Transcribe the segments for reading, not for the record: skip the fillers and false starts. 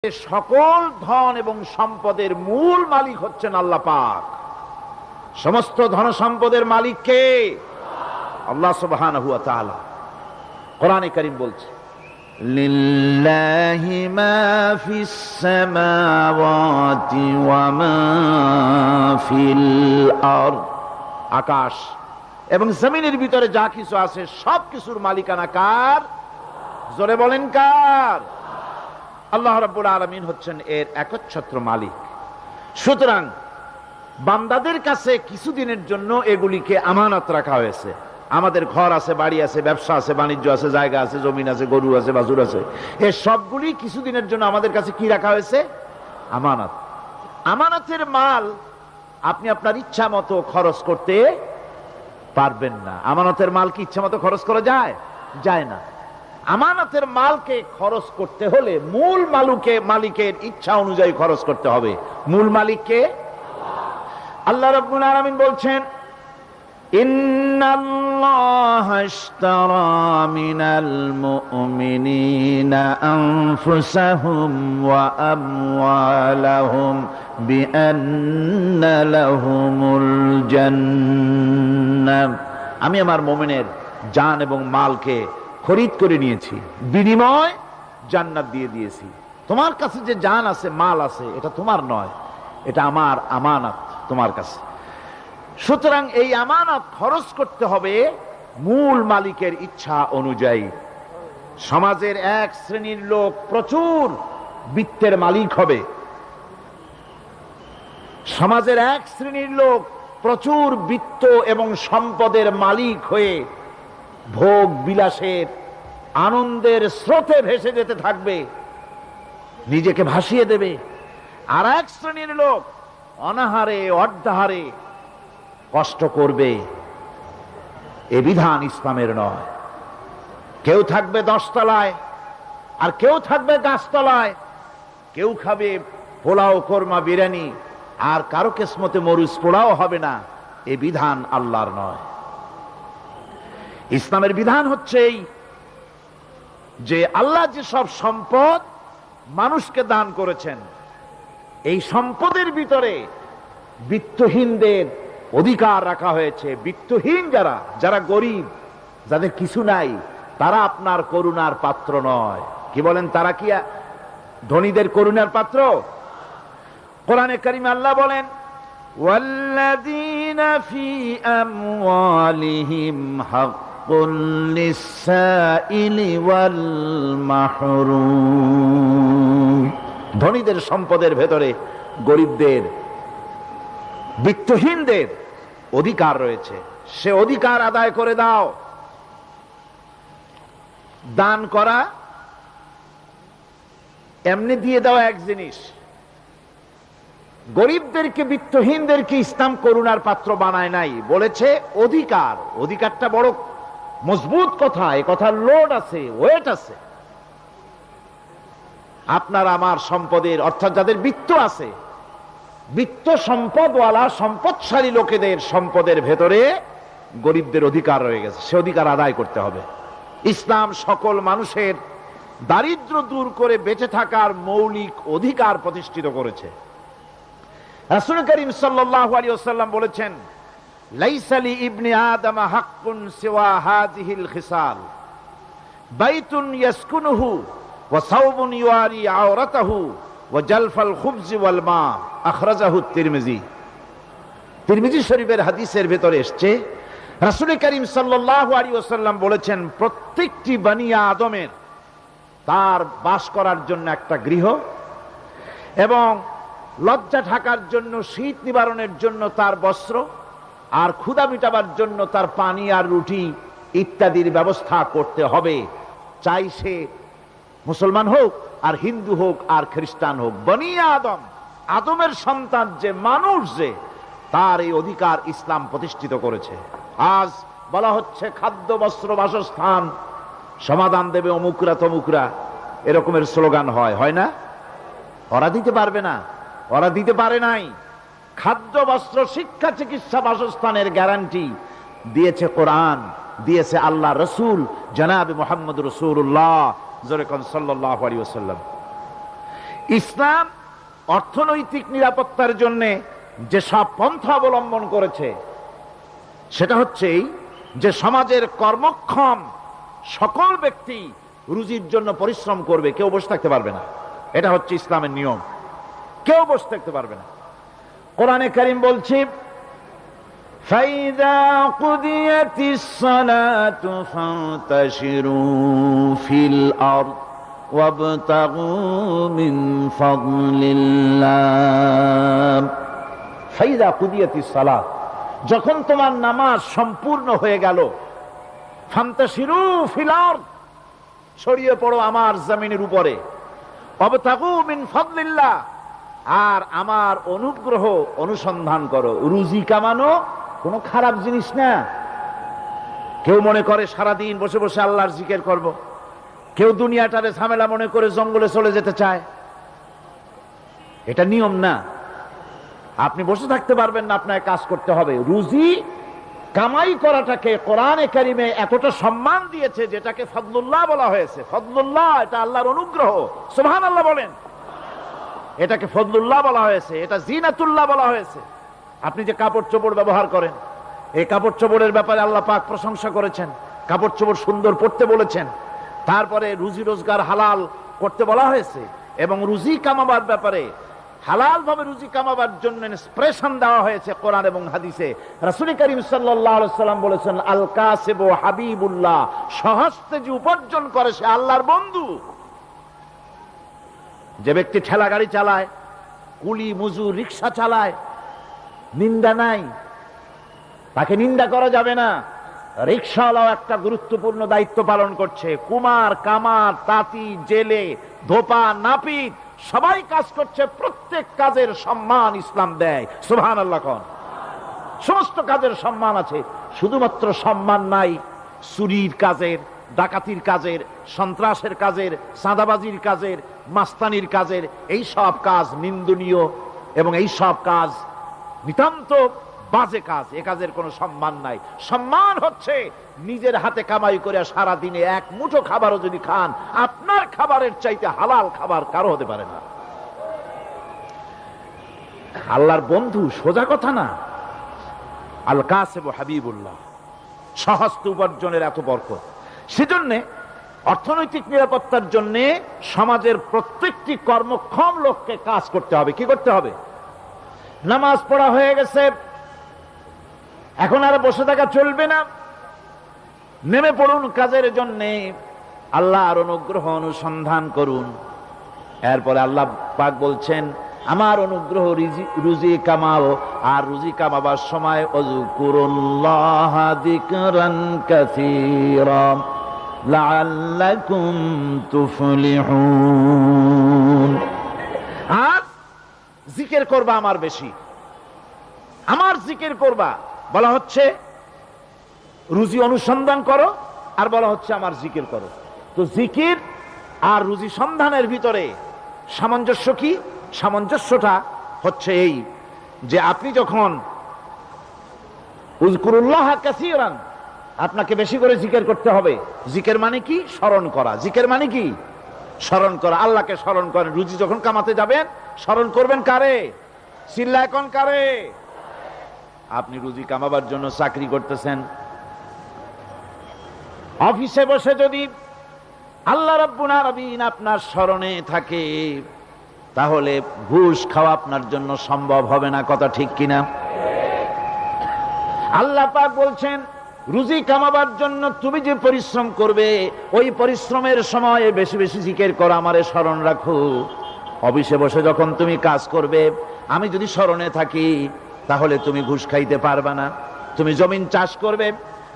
সকল ধন এবং সম্পদের মূল মালিক হচ্ছেন আল্লাহ পাক। সমস্ত ধন সম্পদের মালিক কে? আল্লাহ সুবহানাহু ওয়া তাআলা। কোরআনে কারীম বলছে, লিল্লাহি মা ফিস সামাওয়াতি ওয়া মা ফিল আরদ। আকাশ এবং জমিনের ভিতরে যা কিছু আছে সব কিছুর মালিকানা কার? জোরে বলেন কার? আল্লাহ রাব্বুল আলামিন হচ্ছেন এর একচ্ছত্র মালিক। সুতরাং বান্দাদের কাছে কিছুদিনের জন্য এগুলিকে আমানত রাখা হয়েছে। আমাদের ঘর আছে, বাড়ি আছে, ব্যবসা আছে, বাণিজ্য আছে, জায়গা আছে, জমিন আছে, গরু আছে, বাছুর আছে, এই সবগুলি কিছুদিনের জন্য আমাদের কাছে কি রাখা হয়েছে? আমানত। আমানতের মাল আপনি আপনার ইচ্ছা মতো খরচ করতে পারবেন না। আমানতের মাল কি ইচ্ছা মতো খরচ করা যায়? যায় না। আমানতের মালকে খরচ করতে হলে মূল মালিকের ইচ্ছা অনুযায়ী খরচ করতে হবে। মূল মালিককে আল্লাহ রাব্বুল আলামিন বলছেন, ইন্নাল্লাহা ইশতারা মিনাল মুমিনিনা আনফুসাহুম ওয়া আমওয়ালাহুম বিআন্না লাহুমুল জান্নাহ। আমি আমার মুমিনের জান এবং মালকে খরিদ করে নিয়েছি, বিনিময় জান্নাত দিয়ে দিয়েছি। তোমার কাছে যে জান আছে, মাল আছে, এটা তোমার নয়, এটা আমার আমানত তোমার কাছে। সুতরাং এই আমানত খরচ করতে হবে মূল মালিকের ইচ্ছা অনুযায়ী। সমাজের এক শ্রেণীর লোক প্রচুর বিত্তের মালিক হবে, সমাজের এক শ্রেণীর লোক প্রচুর বিত্ত এবং সম্পদের মালিক হয়ে ভোগ বিলাসের আনন্দের স্রোতে ভেসে যেতে থাকবে, নিজেকে ভাসিয়ে দেবে। আর এক শ্রেণীর লোক অনাহারে অর্ধাহারে কষ্ট করবে। এ বিধান ইসলামের নয়। কেউ থাকবে 10 তলায় আর কেউ থাকবে গাছতলায়, কেউ খাবে পোলাও, কোরমা, বিরিয়ানি, আর কারো কিসমতে মরুচ পোড়াও হবে না। এ বিধান আল্লাহর নয়। ইসলামের বিধান হচ্ছে এই যে আল্লাহ যে সব সম্পদ মানুষকে দান করেছেন, এই সম্পদের ভিতরে বিত্তহীনদের অধিকার রাখা হয়েছে। বিত্তহীন যারা গরিব, যাদের কিছু নাই, তারা আপনার করুণার পাত্র নয়। কি বলেন? তারা কি ধনীদের করুণার পাত্র? কোরআনে কারিমে আল্লাহ বলেন, ওয়াল্লাযীনা ফী আমওয়ালিহিম হাক্কুল লিসসাইলি ওয়াল মাহরুম। ধনীদের সম্পদের ভেতরে গরিবদের, বিত্তহীনদের অধিকার রয়েছে। সে অধিকার আদায় করে দাও। দান করা এমনি দিয়ে দেওয়া এক জিনিস। গরিবদেরকে, বিত্তহীনদেরকে ইসলাম করুণার পাত্র বানায় নাই, বলেছে অধিকার। অধিকারটা বড় মজবুত কথা, এ কথার লোড আছে, ওয়েট আছে। আপনার আমার সম্পদের, অর্থাৎ যাদের বিত্ত আছে, বিত্ত সম্পদওয়ালা সম্পদশালী লোকেদের সম্পদের ভেতরে গরিবদের অধিকার রয়ে গেছে। সে অধিকার আদায় করতে হবে। ইসলাম সকল মানুষের দারিদ্র দূর করে বেঁচে থাকার মৌলিক অধিকার প্রতিষ্ঠিত করেছে। রাসূল করিম সাল্লাল্লাহু আলাইহি ওয়াসাল্লাম বলেছেন, লাইসা লি ইবনি আদম হাক্কুন সিওয়া হাযিহিল খিসাল, বাইতুন ইয়াসকুনুহু ওয়া সাওবুন ইউয়ারি আওরাতাহু ওয়া জালফাল খুবজি ওয়াল মা। আখরাজাহু তিরমিজি। তিরমিজি শরীফের হাদিসের ভেতরে এসেছে, রাসূল করিম সাল্লাল্লাহু আলাইহি ওয়াসাল্লাম বলেছেন, প্রত্যেকটি বনি আদমের তার বাস করার জন্য একটা গৃহ, এবং লজ্জা ঢাকার জন্য, শীত নিবারণের জন্য তার বস্ত্র, আর ক্ষুধা মিটাবার জন্য তার পানি আর রুটি ইত্যাদির ব্যবস্থা করতে হবে। চাই সে মুসলমান হোক, আর হিন্দু হোক, আর খ্রিস্টান হোক। বনি আদম, আদমের সন্তান যে মানুষ, যে তার এই অধিকার ইসলাম প্রতিষ্ঠিত করেছে। আজ বলা হচ্ছে খাদ্য, বস্ত্র, বাসস্থান সমাধান দেবে অমুকরা তমুকরা, এরকমের স্লোগান হয় না? ওরা দিতে পারবে না, ওরা দিতে পারে নাই। খাদ্য, বস্ত্র, শিক্ষা, চিকিৎসা, বাসস্থানের গ্যারান্টি দিয়েছে কোরআন, দিয়েছে আল্লাহ রসুল জনাব মুহাম্মদ রাসূলুল্লাহ সাল্লাল্লাহু আলাইহি ওয়াসাল্লাম। ইসলাম অর্থনৈতিক নিরাপত্তার জন্য যে সব পন্থা অবলম্বন করেছে সেটা হচ্ছে যে সমাজের কর্মক্ষম সকল ব্যক্তি রুজির জন্য পরিশ্রম করবে, কেউ বসে থাকতে পারবে না। এটা হচ্ছে ইসলামের নিয়ম, কেউ বসে থাকতে পারবে না। কোরআনে কারীম বলছে ফাইযা কুদিয়াতিস সালাতু ফান্তাশিরু ফিল আরদ ওয়াবতাগু মিন ফাদলিল্লাহ। ফাইযা কুদিয়াতিস সালাত, যখন তোমার নামাজ সম্পূর্ণ হয়ে গেল, ফান্তাশিরু ফিল আরদ, ছড়িয়ে পড়ো আমার জমিনের উপরে, ওয়াবতাগু মিন ফাদলিল্লাহ, আর আমার অনুগ্রহ অনুসন্ধান করো। রুজি কামানো কোনো খারাপ জিনিস না। কেউ মনে করে সারাদিন বসে বসে আল্লাহর জিকির করব, কেউ দুনিয়াটারে ঝামেলা মনে করে জঙ্গলে চলে যেতে চায়। এটা নিয়ম না। আপনি বসে থাকতে পারবেন না, আপনাকে কাজ করতে হবে। রুজি কামাই করাটাকে কোরআনে কারিমে এতটা সম্মান দিয়েছে যেটাকে ফদলুল্লাহ বলা হয়েছে। ফদলুল্লাহ এটা আল্লাহর অনুগ্রহ, সুবহানাল্লাহ বলেন। এটাকে ফদলুল্লাহ বলা হয়েছে, এটা জিনাতুল্লাহ বলা হয়েছে। আপনি যে কাপড় চোপড় ব্যবহার করেন, এই কাপড় চোপড়ের ব্যাপারে আল্লাহ পাক প্রশংসা করেছেন, কাপড় চোপড় সুন্দর পরতে বলেছেন। তারপরে রুজি রোজগার হালাল করতে বলা হয়েছে, এবং রুজি কামাবার ব্যাপারে হালাল ভাবে রুজি কামাবার জন্য ইন্সপিরেশন দেওয়া হয়েছে কোরআন এবং হাদিসে। রাসূল করিম সাল্লাল্লাহু আলাইহি ওয়াসাল্লাম বলেছেন আল কাসিবু হাবিবুল্লাহ, সহস্তে যে উপার্জন করে সে আল্লাহর বন্ধু। যে ব্যক্তি ঠেলা গাড়ি চালায়, কুলি মজুর রিক্সা চালায়, নিন্দা নাই, তাকে নিন্দা করা যাবে না। রিক্সাওয়ালাও একটা গুরুত্বপূর্ণ দায়িত্ব পালন করছে। কুমার, কামার, তাঁতি, জেলে, ধোপা, নাপিত সবাই কাজ করছে। প্রত্যেক কাজের সম্মান ইসলাম দেয়, সুবহানাল্লাহ কোন। সমস্ত কাজের সম্মান আছে, শুধুমাত্র সম্মান নাই চুরির কাজের, ডাকাতির কাজের, সন্ত্রাসের কাজের, চাঁদাবাজির কাজের, মাস্তানির কাজের। এই সব কাজ নিন্দনীয় এবং এই সব কাজ নিতান্ত বাজে কাজ। এ কাজের কোনো সম্মান নাই। সম্মান হচ্ছে নিজের হাতে কামাই করে সারা দিনে এক মুঠো খাবারও যদি খান, আপনার খাবারের চাইতে হালাল খাবার কারো হতে পারে না। আল্লাহর বন্ধু সোজা কথা না। আল কাসিবু হাবিবুল্লাহ, সহস্ত উপার্জনের এত বরকত। সেজন্য অর্থনৈতিক নিরাপত্তার জন্য সমাজের প্রত্যেকটি কর্মক্ষম লোককে কাজ করতে হবে। কি করতে হবে? নামাজ পড়া হয়ে গেছে, এখন আর বসে থাকা চলবে না, নেমে পড়ুন কাজের জন্য, আল্লাহর অনুগ্রহ অনুসন্ধান করুন। এরপরে আল্লাহ পাক বলছেন আমার অনুগ্রহ রুজি কামাও, আর রুজি কামাবার সময় ওযকুরুল্লাহ যিকরান কাসীরা লাআল্লাকুম তুফলিহুন। আর জিকির করবা আমার বেশি, আমার জিকির করবা। বলা হচ্ছে রুজি অনুসন্ধান করো, আর বলা হচ্ছে আমার জিকির করো। তো জিকির আর রুজি সন্ধানের ভিতরে সামঞ্জস্য কি? সামঞ্জস্যটা হচ্ছে এই যে আপনি যখন উযকুরুল্লাহ কাসীরান, আপনাকে বেশি করে জিকির করতে হবে। জিকির মানে কি? স্মরণ করা। জিকির মানে কি? স্মরণ করা। আল্লাহকে স্মরণ করেন। রুজি যখন কামাতে যাবেন স্মরণ করবেন কারে? চিল্লায় কোন কারে? আপনি রুজি কামাবার জন্য চাকরি করতেছেন, অফিসে বসে যদি আল্লাহ রাব্বুল আলামিন আপনার স্মরণে থাকে, তাহলে ঘুষ খাওয়া আপনার জন্য সম্ভব হবে না। কথা ঠিক কিনা? আল্লাহ পাক বলছেন রুজি কামাবার জন্য তুমি যে পরিশ্রম করবে, ওই পরিশ্রমের সময় বেশি বেশি জিকির করো, আমারে স্মরণ রাখো। অফিসে বসে যখন তুমি কাজ করবে, আমি যদি স্মরণে থাকি, তাহলে তুমি ঘুষ খাইতে পারবে না। তুমি জমিন চাষ করবে,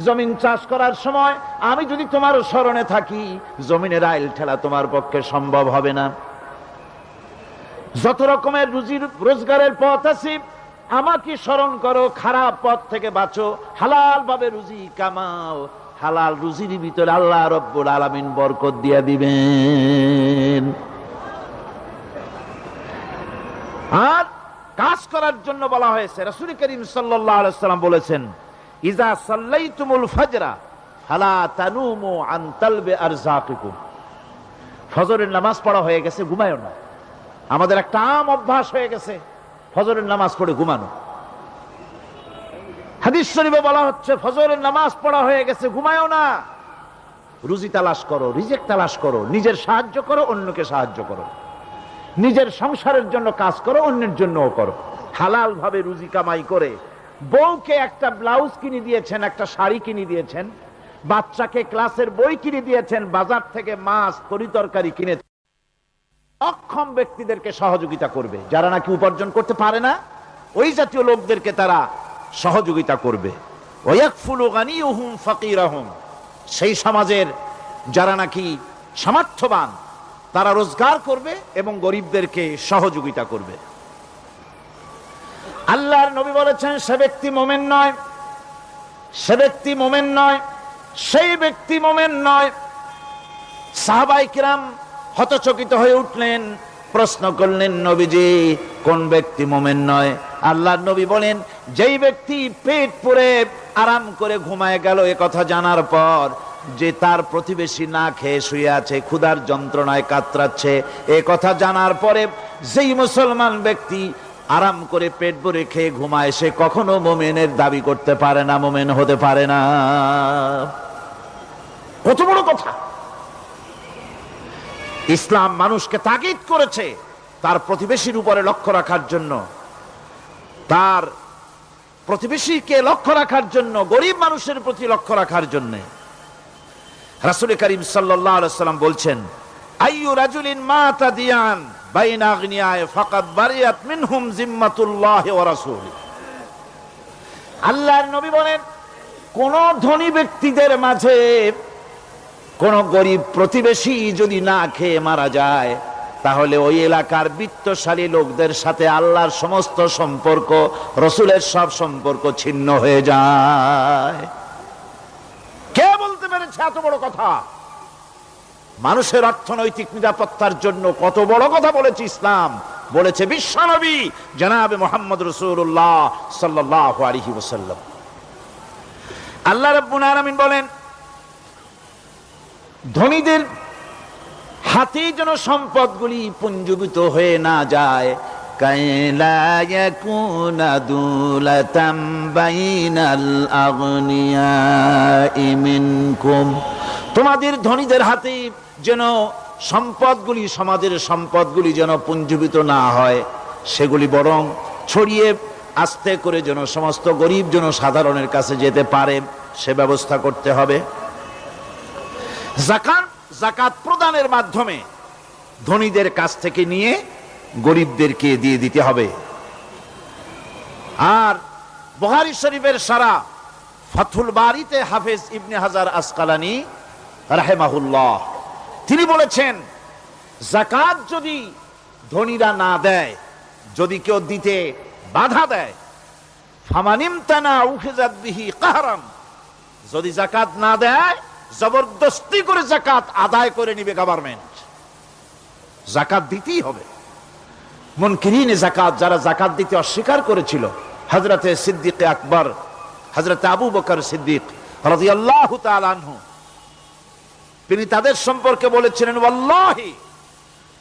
জমিন চাষ করার সময় আমি যদি তোমার স্মরণে থাকি, জমিনের আইল ঠেলা তোমার পক্ষে সম্ভব হবে না। যত রকমের রুজি রোজগারের পথ আছে, আমাকে স্মরণ করো, খারাপ পথ থেকে বাঁচো, হালাল ভাবে রুজি কামাও। হালাল রুজির ভিতরে আল্লাহ রব্বুল আলামিন বরকত দিয়া দিবেন। আর কাজ করার জন্য বলা হয়েছে। রাসূল করিম সাল্লাল্লাহু আলাইহি ওয়াসাল্লাম বলেছেন ইজা সাল্লাইতুমুল ফাজরা ফালা তানুমু আন তালবি আরযাকিকুম। ফজরের নামাজ পড়া হয়ে গেছে, ঘুমায়ও না। আমাদের একটা আম অভ্যাস হয়ে গেছে ফজরের নামাজ পড়ে ঘুমানো। হাদিস শরীফে বলা হচ্ছে ফজরের নামাজ পড়া হয়ে গেছে, ঘুমায়ও না, রুজি তালাশ করো, রিজিক তালাশ করো, নিজের সাহায্য করো, অন্যকে সাহায্য করো, নিজের সংসারের জন্য কাজ করো, অন্যের জন্যও করো। হালাল ভাবে রুজি কামাই করে বউকে একটা ব্লাউজ কিনে দিয়েছেন, একটা শাড়ি কিনে দিয়েছেন, বাচ্চাকে ক্লাসের বই কিনে দিয়েছেন, বাজার থেকে মাছ তরিতরকারি কিনে। অক্ষম ব্যক্তিদেরকে সহযোগিতা করবে, যারা নাকি উপার্জন করতে পারে না ওই জাতীয় লোকদেরকে তারা সহযোগিতা করবে। ওয়াকফুলু গানিয়ুহুম ফাকিরাহুম, সেই সমাজের যারা নাকি সামর্থ্যবান তারা রোজগার করবে এবং গরিবদেরকে সহযোগিতা করবে। আল্লাহর নবী বলেছেন সে ব্যক্তি মুমিন নয়, সে ব্যক্তি মুমিন নয়, সেই ব্যক্তি মুমিন নয়। সাহাবায়ে কিরাম হতচকিত হয়ে উঠলেন, প্রশ্ন করলেন নবীজি কোন ব্যক্তি মুমিন নয়? আল্লাহর নবী বলেন যেই ব্যক্তি পেট পুরে আরাম করে ঘুমায় গেল এ কথা জানার পর যে তার প্রতিবেশী না খেয়ে শুয়ে আছে, ক্ষুধার যন্ত্রণায় কাতরাচ্ছে, এ কথা জানার পরে যেই মুসলমান ব্যক্তি আরাম করে পেট ভরে খেয়ে ঘুমায় সে কখনো মুমিনের দাবি করতে পারে না, মুমিন হতে পারে না। কত বড় কথা! ইসলাম মানুষকে তাগিদ করেছে তার প্রতিবেশীর উপরে লক্ষ্য রাখার জন্য, তার প্রতিবেশীকে লক্ষ্য রাখার জন্য, গরিব মানুষের প্রতি লক্ষ্য রাখার জন্য। রাসূল করিম সাল্লাল্লাহু আলাইহি ওয়াসাল্লাম বলছেন আইয়ু রাজুলিন মাতা দিয়ান বাইনা আগনিয়ায় ফাকাদ বারিয়াত মিনহুম জিম্মাতুল্লাহি ওয়া রাসূলিহি। আল্লাহর নবী বলেন কোন ধনী ব্যক্তিদের মাঝে কোন গরিব প্রতিবেশী যদি না খেয়ে মারা যায় তাহলে ওই এলাকার বিত্তশালী লোকদের সাথে আল্লাহর সমস্ত সম্পর্ক, রাসূলের সব সম্পর্ক ছিন্ন হয়ে যায়। কে বলতে পেরেছে এত বড় কথা? মানুষের অর্থনৈতিক নিরাপত্তার জন্য কত বড় কথা বলেছে ইসলাম, বলেছে বিশ্বনবী জনাবে মুহাম্মদ রাসূলুল্লাহ সাল্লাল্লাহু আলাইহি ওয়াসাল্লাম। আল্লাহ রাব্বুল আলামিন বলেন ধনীদের হাতে যেন সম্পদগুলি পুঞ্জীভূত হয়ে না যায়, কাইলা ইয়াকুনা দুলাতাম বাইনাল আগনিয়াই মিনকুম, তোমাদের ধনীদের হাতে যেন সম্পদগুলি, সমাজের সম্পদগুলি যেন পুঞ্জীভূত না হয়, সেগুলি বরং ছড়িয়ে আস্তে করে যেন সমস্ত গরিব যেন সাধারণের কাছে যেতে পারে সে ব্যবস্থা করতে হবে। যাকাত প্রদানের মাধ্যমে ধনীদের কাছ থেকে নিয়ে গরিবদেরকে দিয়ে দিতে হবে। আর বুখারী শরীফের সারা ফাথুল বারীতে হাফেজ ইবনে হাজার আসকালানী রাহিমাহুল্লাহ তিনি বলেছেন যাকাত যদি ধনীরা না দেয়, যদি কেউ দিতে বাধা দেয়, ফামানিমতানা উখিযাত বিহি কাহরান, যদি যাকাত না দেয় জবরদস্তি করে যাকাত আদায় করে নিবে গভর্নমেন্ট, যাকাত দিতেই হবে। মুনকিরিনে যাকাত যারা যাকাত দিতে অস্বীকার করেছিল, হযরতে সিদ্দিক আকবর, হযরতে আবু বকর সিদ্দিক রাদিয়াল্লাহু তাআলা আনহু, তিনি তাদের সম্পর্কে বলেছিলেন ওয়াল্লাহি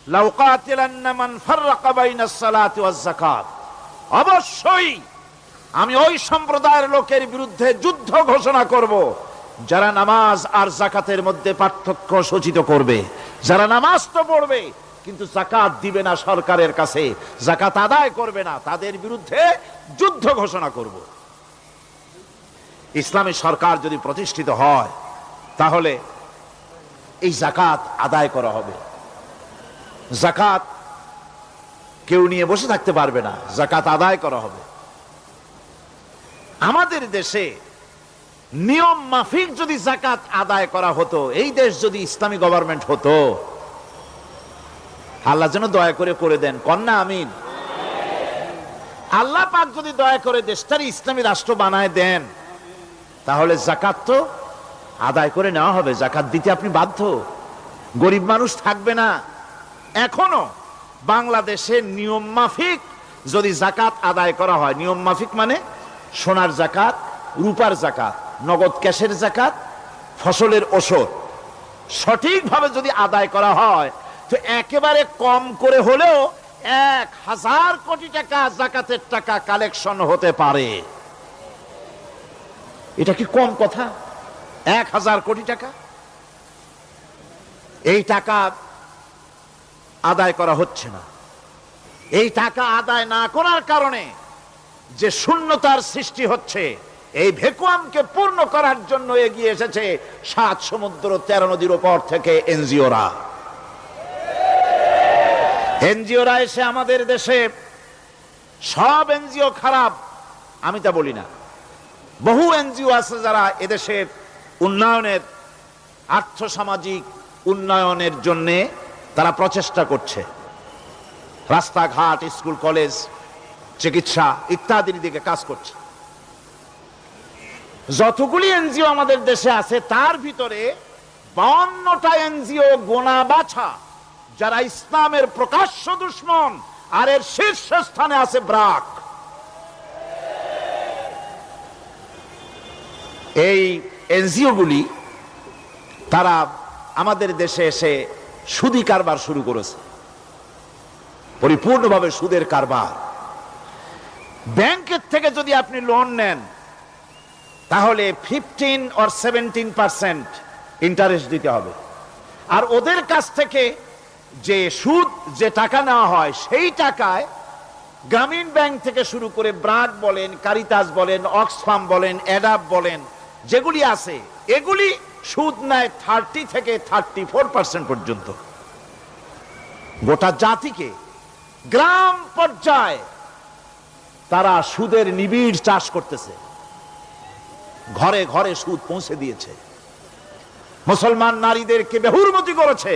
লাউ কাতিলান্না মান ফাররাকা বাইনাস সালাতি ওয়াজ যাকাত, অবশ্যই আমি ওই সম্প্রদায়ের লোকের বিরুদ্ধে যুদ্ধ ঘোষণা করব যারা নামাজ আর যাকাতের মধ্যে পার্থক্য সূচিত করবে, যারা নামাজ তো পড়বে কিন্তু যাকাত দিবে না সরকারের কাছে, যাকাত আদায় করবে না, তাদের বিরুদ্ধে যুদ্ধ ঘোষণা করব। ইসলামী সরকার যদি প্রতিষ্ঠিত হয় তাহলে এই যাকাত আদায় করা হবে। যাকাত কেউ নিয়ে বসে থাকতে পারবে না, যাকাত আদায় করা হবে। আমাদের দেশে নিয়ম মাফিক যদি যাকাত আদায় করা হতো, এই দেশ যদি ইসলামী গভর্নমেন্ট হতো, আল্লাহ যেন দয়া করে দেন, কন্যা আমিন। আল্লাহ পাক যদি দয়া করে দেশটারে ইসলামী রাষ্ট্র বানায় দেন তাহলে যাকাত তো আদায় করে নেওয়া হবে, যাকাত দিতে আপনি বাধ্য, গরিব মানুষ থাকবে না। এখনো বাংলাদেশে নিয়ম মাফিক যদি যাকাত আদায় করা হয়, নিয়ম মাফিক মানে সোনার যাকাত, রূপার যাকাত, নগদ ক্যাশের যাকাত, ফসলের ওষুধ সঠিকভাবে যদি আদায় করা হয় তো একেবারে কম করে হলেও 1000 কোটি টাকা যাকাতের টাকা কালেকশন হতে পারে। এটা কি কম কথা? 1000 কোটি টাকা, এই টাকা আদায় করা হচ্ছে না। এই টাকা আদায় না করার কারণে যে শূন্যতার সৃষ্টি হচ্ছে, এই ভ্যাকুয়ামকে পূর্ণ করার জন্য এগিয়ে এসেছে 7 সমুদ্র 13 নদীর উপর থেকে এনজিওরা। এনজিওরা এসে আমাদের দেশে, সব এনজিও খারাপ আমি তা বলি না, বহু এনজিও আছে যারা এদেশের উন্নয়নের, আর্থসামাজিক উন্নয়নের জন্য তারা প্রচেষ্টা করছে, রাস্তাঘাট, স্কুল কলেজ, চিকিৎসা ইত্যাদির দিকে কাজ করছে। যতগুলি এনজিও আমাদের দেশে আছে তার ভিতরে 52টা এনজিও গোনা বাছা যারা ইসলামের প্রকাশ্য দুশমন, আর এর শীর্ষস্থানে আছে ব্রাক। এই এনজিও গুলি তারা আমাদের দেশে এসে সুদি কারবার শুরু করেছে, পরিপূর্ণভাবে সুদের কারবার। ব্যাংকের থেকে যদি আপনি লোন নেন তাহলে 15 or 17% ইন্টারেস্ট দিতে হবে, আর ওদের কাছ থেকে যে সুদ, যে টাকা নেওয়া হয় সেই টাকায় গ্রামীণ ব্যাংক থেকে শুরু করে ব্রাক বলেন, কারিতাস বলেন, অক্সফাম বলেন, অ্যাডাপ বলেন, যেগুলি আছে এগুলি সুদ নেয় 30 থেকে 34% পর্যন্ত। গোটা জাতিকে গ্রাম পর্যায়ে তারা সুদের নিবিড় চাষ করতেছে, ঘরে ঘরে সুদ পৌঁছে দিয়েছে, মুসলমান নারীদেরকে বেহুরমতি করেছে,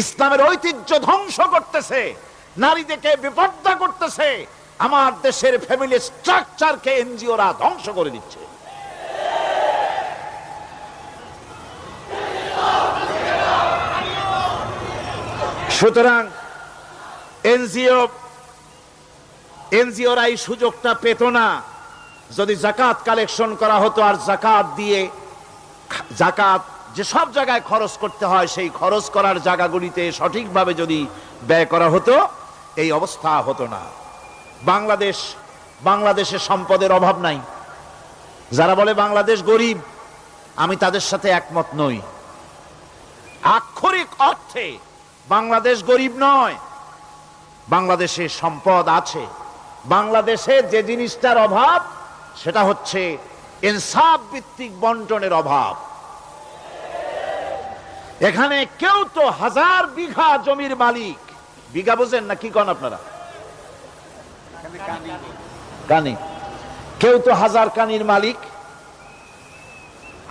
ইসলামের ঐতিহ্য ধ্বংস করতেছে, নারীদেরকে বিপর্দা করতেছে, আমার দেশের ফ্যামিলি স্ট্রাকচারকে এনজিওরা ধ্বংস করে দিচ্ছে। সুতরাং এনজিওরা এই সুযোগটা পেত না। যদি জাকাত কালেকশন করা হতো আর জাকাত দিয়ে, জাকাত যে সব জায়গায় খরচ করতে হয় সেই খরচ করার জায়গাগুলিতে সঠিকভাবে যদি ব্যয় করা হতো, এই অবস্থা হতো না। বাংলাদেশে সম্পদের অভাব নাই। যারা বলে বাংলাদেশ গরিব, আমি তাদের সাথে একমত নই। আক্ষরিক অর্থে বাংলাদেশ গরিব নয়, বাংলাদেশে সম্পদ আছে। বাংলাদেশে যে জিনিসটার অভাব সেটা হচ্ছে ইনসাফ ভিত্তিক বন্টনের অভাব। এখানে কেউ তো 1000 বিঘা জমির মালিক, বিঘা বোঝেন না কি কন আপনারা? কানি। কেউ তো 1000 কানির মালিক,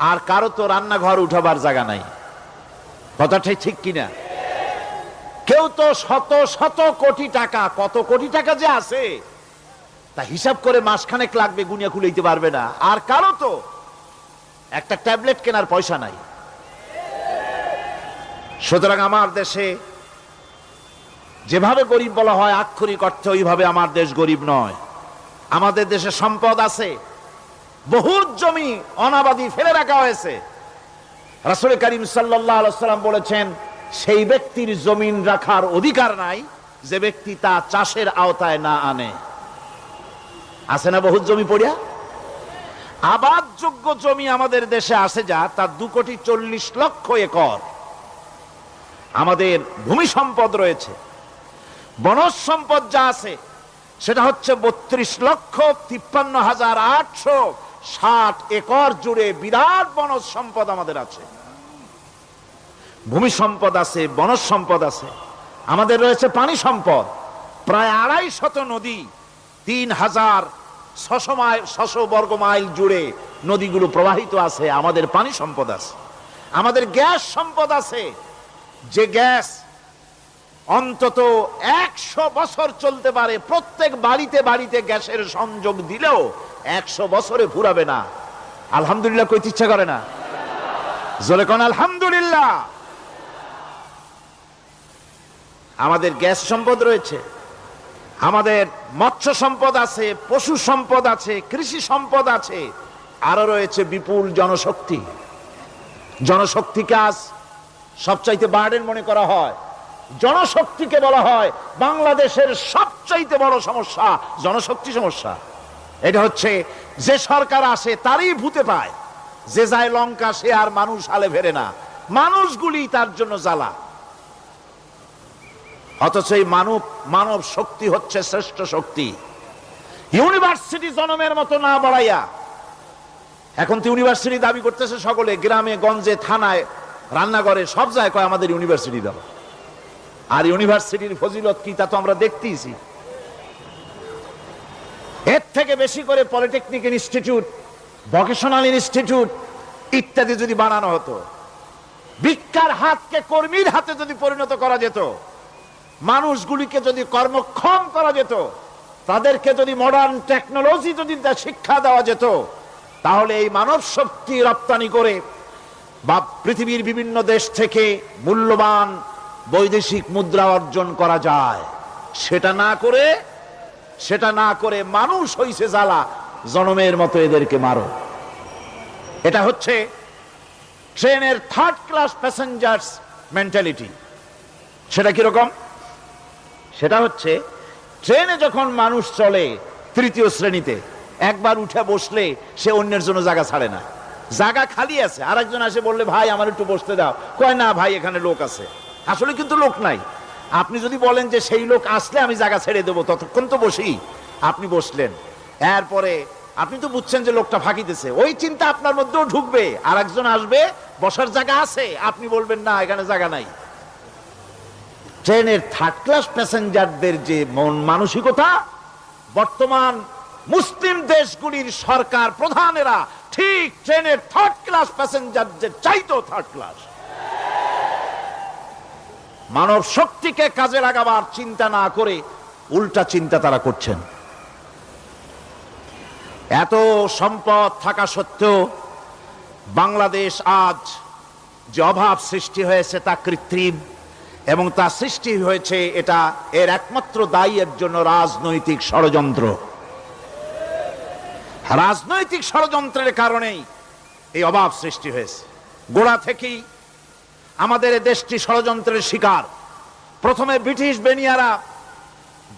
আর কারো তো রান্নাঘর উঠাবার জায়গা নাই। কথাটাই ঠিক কিনা? কেউ তো শত শত কোটি টাকা, কত কোটি টাকা যে আছে তা হিসাব করে মাসখানেক লাগবে, গুনিয়া খুলেইতে পারবে না। আর কারো তো একটা ট্যাবলেট কেনার পয়সা নাই। সুতরাং আমার দেশে যেভাবে গরিব বলা হয় আক্ষরিক অর্থে ওইভাবে আমার দেশ গরিব নয়। আমাদের দেশে সম্পদ আছে, বহুত জমি অনাবাদি ফেলে রাখা হয়েছে। রাসূল করিম সাল্লাল্লাহু আলাইহি ওয়াসাল্লাম বলেছেন, সেই ব্যক্তির জমিন রাখার অধিকার নাই যে ব্যক্তি তা চাষের আওতায় না আনে। আছে না বহুত জমি পড়িয়া? আবাদযোগ্য জমি আমাদের দেশে আছে যা, তার 2,40,00,000 একর। আমাদের ভূমি সম্পদ রয়েছে, বনজ সম্পদ যা আছে সেটা হচ্ছে 32,53,860 একর জুড়ে বিরাট বনজ সম্পদ আমাদের আছে। ভূমি সম্পদ আছে, বনজ সম্পদ আছে। আমাদের রয়েছে পানি সম্পদ, প্রায় 250 নদী, 3,600 বর্গ মাইল জুড়ে নদীগুলো প্রবাহিত আছে। আমাদের পানি সম্পদ আছে। আমাদের গ্যাস সম্পদ আছে, যে গ্যাস অন্তত 100 বছর চলতে পারে। প্রত্যেক বাড়িতে বাড়িতে গ্যাসের সংযোগ দিলেও 100 বছরে ফুরাবে না। আলহামদুলিল্লাহ কইতে ইচ্ছা করে না? জোরে কোন আলহামদুলিল্লাহ। আমাদের গ্যাস সম্পদ রয়েছে, আমাদের মৎস্য সম্পদ আছে, পশু সম্পদ আছে, কৃষি সম্পদ আছে, আরো রয়েছে বিপুল জনশক্তি। জনশক্তিকে আজ সবচাইতে বার্ডেন মনে করা হয়। জনশক্তিকে বলা হয় বাংলাদেশের সবচাইতে বড় সমস্যা জনশক্তি সমস্যা। এটা হচ্ছে যে সরকার আসে তারই ভূতে পায়, যে যায় লঙ্কা সে আর মানুষ হালে ফেরে না, মানুষগুলি তার জন্য জ্বালা। অথচ এই মানব শক্তি হচ্ছে শ্রেষ্ঠ শক্তি। ইউনিভার্সিটি জনমের মতো না বাড়াইয়া, এখন তো ইউনিভার্সিটি দাবি করতেছে সকলে, গ্রামে গঞ্জে থানায় রান্নাঘরে সব জায়গায় কয় আমাদের ইউনিভার্সিটি দাও। আর ইউনিভার্সিটির ফজিলত কি তা তো আমরা দেখতেইছি। এর থেকে বেশি করে পলিটেকনিক ইনস্টিটিউট, ভোকেশনাল ইনস্টিটিউট ইত্যাদি যদি বানানো হতো, ভিক্ষার হাতকে কর্মীর হাতে যদি পরিণত করা যেত, মানুষগুলিকে যদি কর্মক্ষম করা যেত, তাদেরকে যদি মডার্ন টেকনোলজি যদি শিক্ষা দেওয়া যেত, তাহলে এই মানব শক্তি রপ্তানি করে বা পৃথিবীর বিভিন্ন দেশ থেকে মূল্যবান বৈদেশিক মুদ্রা অর্জন করা যায়। সেটা না করে মানুষ হইছে জ্বালা, জনমের মতো এদেরকে মারো। এটা হচ্ছে ট্রেনের থার্ড ক্লাস প্যাসেঞ্জার্স মেন্টালিটি। সেটা কিরকম? সেটা হচ্ছে ট্রেনে যখন মানুষ চলে তৃতীয় শ্রেণীতে, একবার উঠে বসলে সে অন্যের জন্য জায়গা ছাড়ে না। জায়গা খালি আছে, আরেকজন আসে বললে ভাই আমার একটু বসতে দাও, কয় না ভাই এখানে লোক আছে। আসলে কিন্তু লোক নাই। আপনি যদি বলেন যে সেই লোক আসলে আমি জায়গা ছেড়ে দেবো, ততক্ষণ তো বসি। আপনি বসলেন, এরপরে আপনি তো বুঝছেন যে লোকটা ফাঁকিতেছে, ওই চিন্তা আপনার মধ্যেও ঢুকবে, আরেকজন আসবে বসার জায়গা আছে, আপনি বলবেন না এখানে জায়গা নাই। ট্রেনের থার্ড ক্লাস প্যাসেঞ্জারদের যে মন মানসিকতা, বর্তমান মুসলিম দেশগুলির সরকার প্রধানেরা ঠিক ট্রেনের থার্ড ক্লাস প্যাসেঞ্জারদের চাইতেও থার্ড ক্লাস। মানব শক্তিকে কাজে লাগাবার চিন্তা না করে উল্টা চিন্তা তারা করছেন। এত সম্পদ থাকা সত্ত্বেও বাংলাদেশ আজ যে অভাব সৃষ্টি হয়েছে তা কৃত্রিম, এবং তা সৃষ্টি হয়েছে এটা এর একমাত্র দায়ী এর জন্য রাজনৈতিক ষড়যন্ত্র। রাজনৈতিক ষড়যন্ত্রের কারণেই এই অভাব সৃষ্টি হয়েছে। গোড়া থেকেই আমাদের দেশটি ষড়যন্ত্রের শিকার। প্রথমে ব্রিটিশ বেনিয়ারা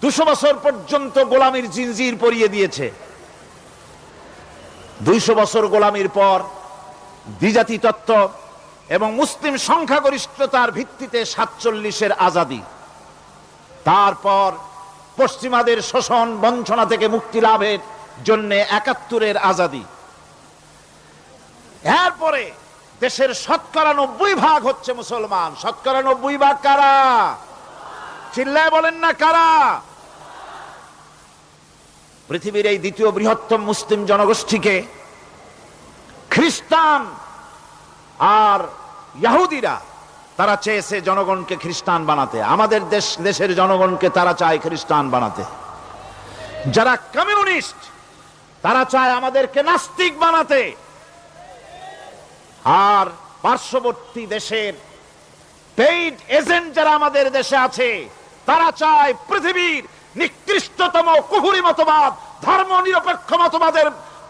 200 বছর পর্যন্ত গোলামির জিনজির পরিয়ে দিয়েছে। 200 বছর গোলামির পর দ্বিজাতি তত্ত্ব এবং মুসলিম সংখ্যাগরিষ্ঠতার ভিত্তিতে 47-এর আজাদি, তারপর পশ্চিমাদের শোষণ বঞ্চনা থেকে মুক্তি লাভের জন্য 71-এর আজাদি, এরপরে দেশের 90% হচ্ছে মুসলমান। 90% কারা? চিল্লায় বলেন না কারা? পৃথিবীর এই দ্বিতীয় বৃহত্তম মুসলিম জনগোষ্ঠীকে খ্রিস্টান আর ইহুদিরা তারা চেয়েছে জনগণকে খ্রিস্টান বানাতে। আমাদের দেশের জনগণকে তারা চায় খ্রিস্টান বানাতে। যারা কমিউনিস্ট তারা চায় আমাদেরকে নাস্তিক বানাতে। আর পার্শ্ববর্তী দেশের পেইড এজেন্ট যারা আমাদের দেশে আছে তারা চায় পৃথিবীর নিকৃষ্টতম কুফরি মতবাদ, ধর্ম নিরপেক্ষ মতবাদের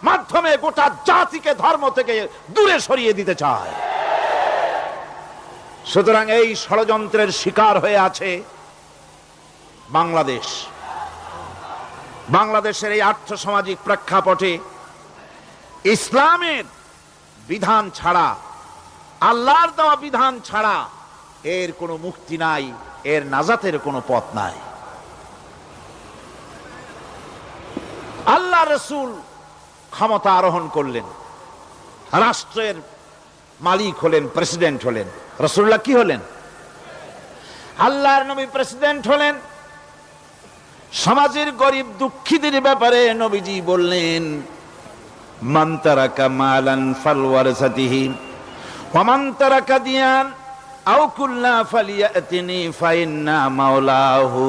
মাধ্যমে গোটা জাতিকে ধর্ম থেকে দূরে সরিয়ে দিতে চায়। সুতরাং এই ষড়যন্ত্রের শিকার হয়ে আছে বাংলাদেশ। বাংলাদেশের এই আর্থসামাজিক প্রেক্ষাপটে ইসলামের বিধান ছাড়া, আল্লাহর দেওয়া বিধান ছাড়া এর কোনো মুক্তি নাই, এর নাজাতের কোনো পথ নাই। আল্লাহ রসুল ক্ষমতা আরোহণ করলেন, রাষ্ট্রের মালিক হলেন, প্রেসিডেন্ট হলেন। রাসূলুল্লাহ কি হলেন? আল্লাহর নবী প্রেসিডেন্ট হলেন। সমাজের গরিব দুঃখীদের ব্যাপারে নবীজি বললেন, মান তারাকা মালান ফালওয়ারাসাতিহি ওয়া মান তারাকা দিয়ান আও কুল্লা ফালিয়াতিনি ফাইন্না মাওলাহু,